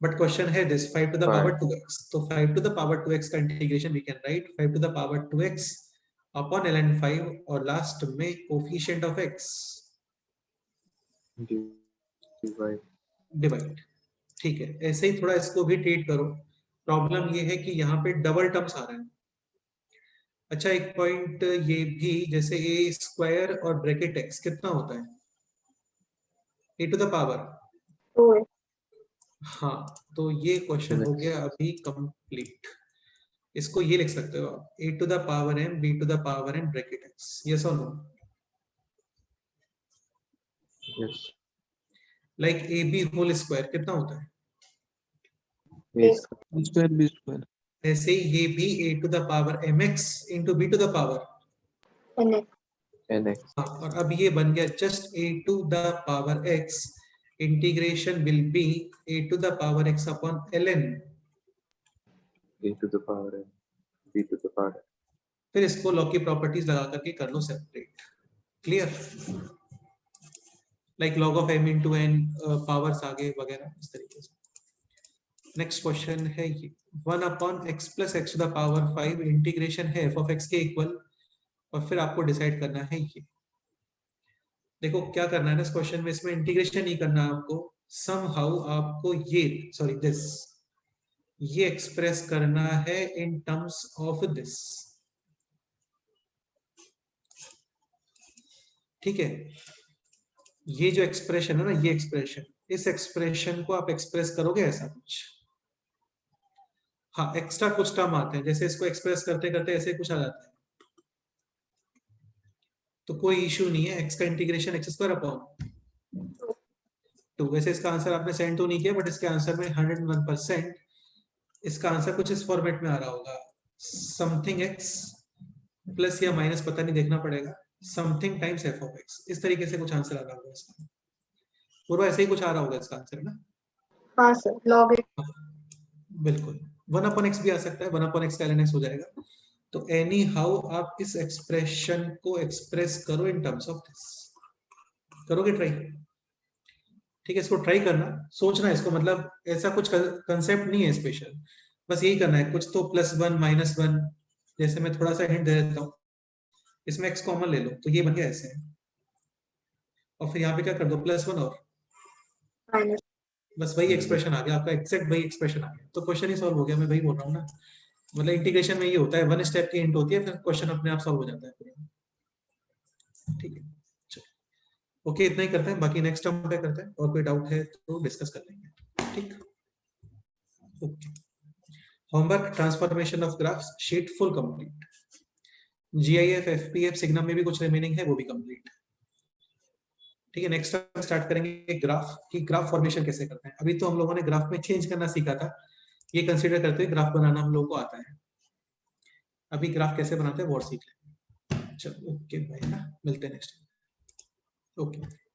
But question है this 5 to the power 2x, तो 5 to the power 2x का integration we can write 5 to the power 2x upon ln 5 और last में coefficient of x divide. ठीक है, ऐसे ही थोड़ा इसको भी ट्रीट करो। प्रॉब्लम ये है कि यहाँ पे डबल टर्म्स आ रहे हैं। अच्छा एक पॉइंट ये भी, जैसे a स्क्वायर और ब्रैकेट x कितना होता है, a टू द पावर। हाँ, तो ये क्वेश्चन हो गया अभी कंप्लीट। इसको ये लिख सकते हो आप, a to the power m b to the power n bracket x। Yes और no? Yes. Like ab whole square कितना होता है, स्क्वायर बी स्क्वायर। ऐसे ही ये भी a to the power mx into b to the power nx। हाँ, और अब ये बन गया just a to the power x, integration will be a to the power x upon ln, a to the power n b to the power n। फिर इसको law की properties लगा करके कर लो separate. Clear? Like log of m into n, powers आगे वगैरह इस तरीके से। नेक्स्ट क्वेश्चन है ये 1 upon x plus x to the power 5 integration है f ऑफ x के इक्वल, और फिर आपको डिसाइड करना है ये। देखो क्या करना है ना इस क्वेश्चन में, इसमें इंटीग्रेशन नहीं करना है आपको, समहाउ आपको ये सॉरी दिस ये एक्सप्रेस करना है इन टर्म्स ऑफ दिस। ठीक है, ये जो एक्सप्रेशन है ना, ये एक्सप्रेशन, इस एक्सप्रेशन को आप एक्सप्रेस करोगे ऐसा कुछ। हाँ, एक्स्ट्रा कुछ टर्म आते हैं, जैसे इसको एक्सप्रेस करते करते ऐसे कुछ आ जाता है, तो कोई इशू नहीं है। x का इंटीग्रेशन x स्क्वायर अपॉन 2। वैसे इसका आंसर आपने सेंड तो नहीं किया, बट इसके आंसर में 101% इसका आंसर कुछ इस फॉर्मेट में आ रहा होगा, समथिंग x प्लस या माइनस पता नहीं, देखना पड़ेगा, something times f of x, इस तरीके से कुछ आंसर आ रहा होगा इसका। पूरा ऐसे ही कुछ आ रहा होगा इसका आंसर ना। हाँ सर, log x। बिल्कुल, 1 अपॉन x भी आ सकता है, 1 अपॉन x का ln x हो जाएगा। तो एनी हाउ आप इस एक्सप्रेशन को एक्सप्रेस करो इन टर्म्स ऑफ दिस। करोगे ट्राई? ठीक है, इसको ट्राई करना, सोचना इसको, मतलब ऐसा कुछ कंसेप्ट नहीं है स्पेशल, बस यही करना है। कुछ तो +1 -1, जैसे मैं थोड़ा सा हिंट दे देता हूँ, इसमें x कॉमन ले लो तो ये बन गया ऐसे, और फिर यहाँ पे क्या कर दो +1 और माइनस। बस वही एक्सप्रेशन आ गया आपका, एग्जैक्ट वही एक्सप्रेशन आ गया, तो क्वेश्चन ही सॉल्व हो गया। मैं वही बोल रहा हूँ ना, मतलब इंटीग्रेशन में ये होता है, 1 स्टेप की हिंट होती है, फिर क्वेश्चन अपने आप सॉल्व हो जाता है। ठीक है, चलो ओके, इतना ही करते हैं, बाकी नेक्स्ट टर्म पे करते हैं, और कोई डाउट है तो डिस्कस कर लेंगे। ठीक, okay. Homework, transformation of graphs, sheet full complete. GIF, FPF, signum में भी कुछ रिमेनिंग है, वो भी कंप्लीट। ठीक है, नेक्स्ट हम स्टार्ट करेंगे ग्राफ की ग्राफ फॉर्मेशन कैसे करते हैं। अभी तो हम लोगों ने ग्राफ में चेंज करना सीखा था, ये कंसीडर करते हुए ग्राफ बनाना हम लोगों को आता है। अभी ग्राफ कैसे बनाते हैं वो और सीख लेंगे। चलो ओके भाई ना, मिलते हैं नेक्स्ट। ओके।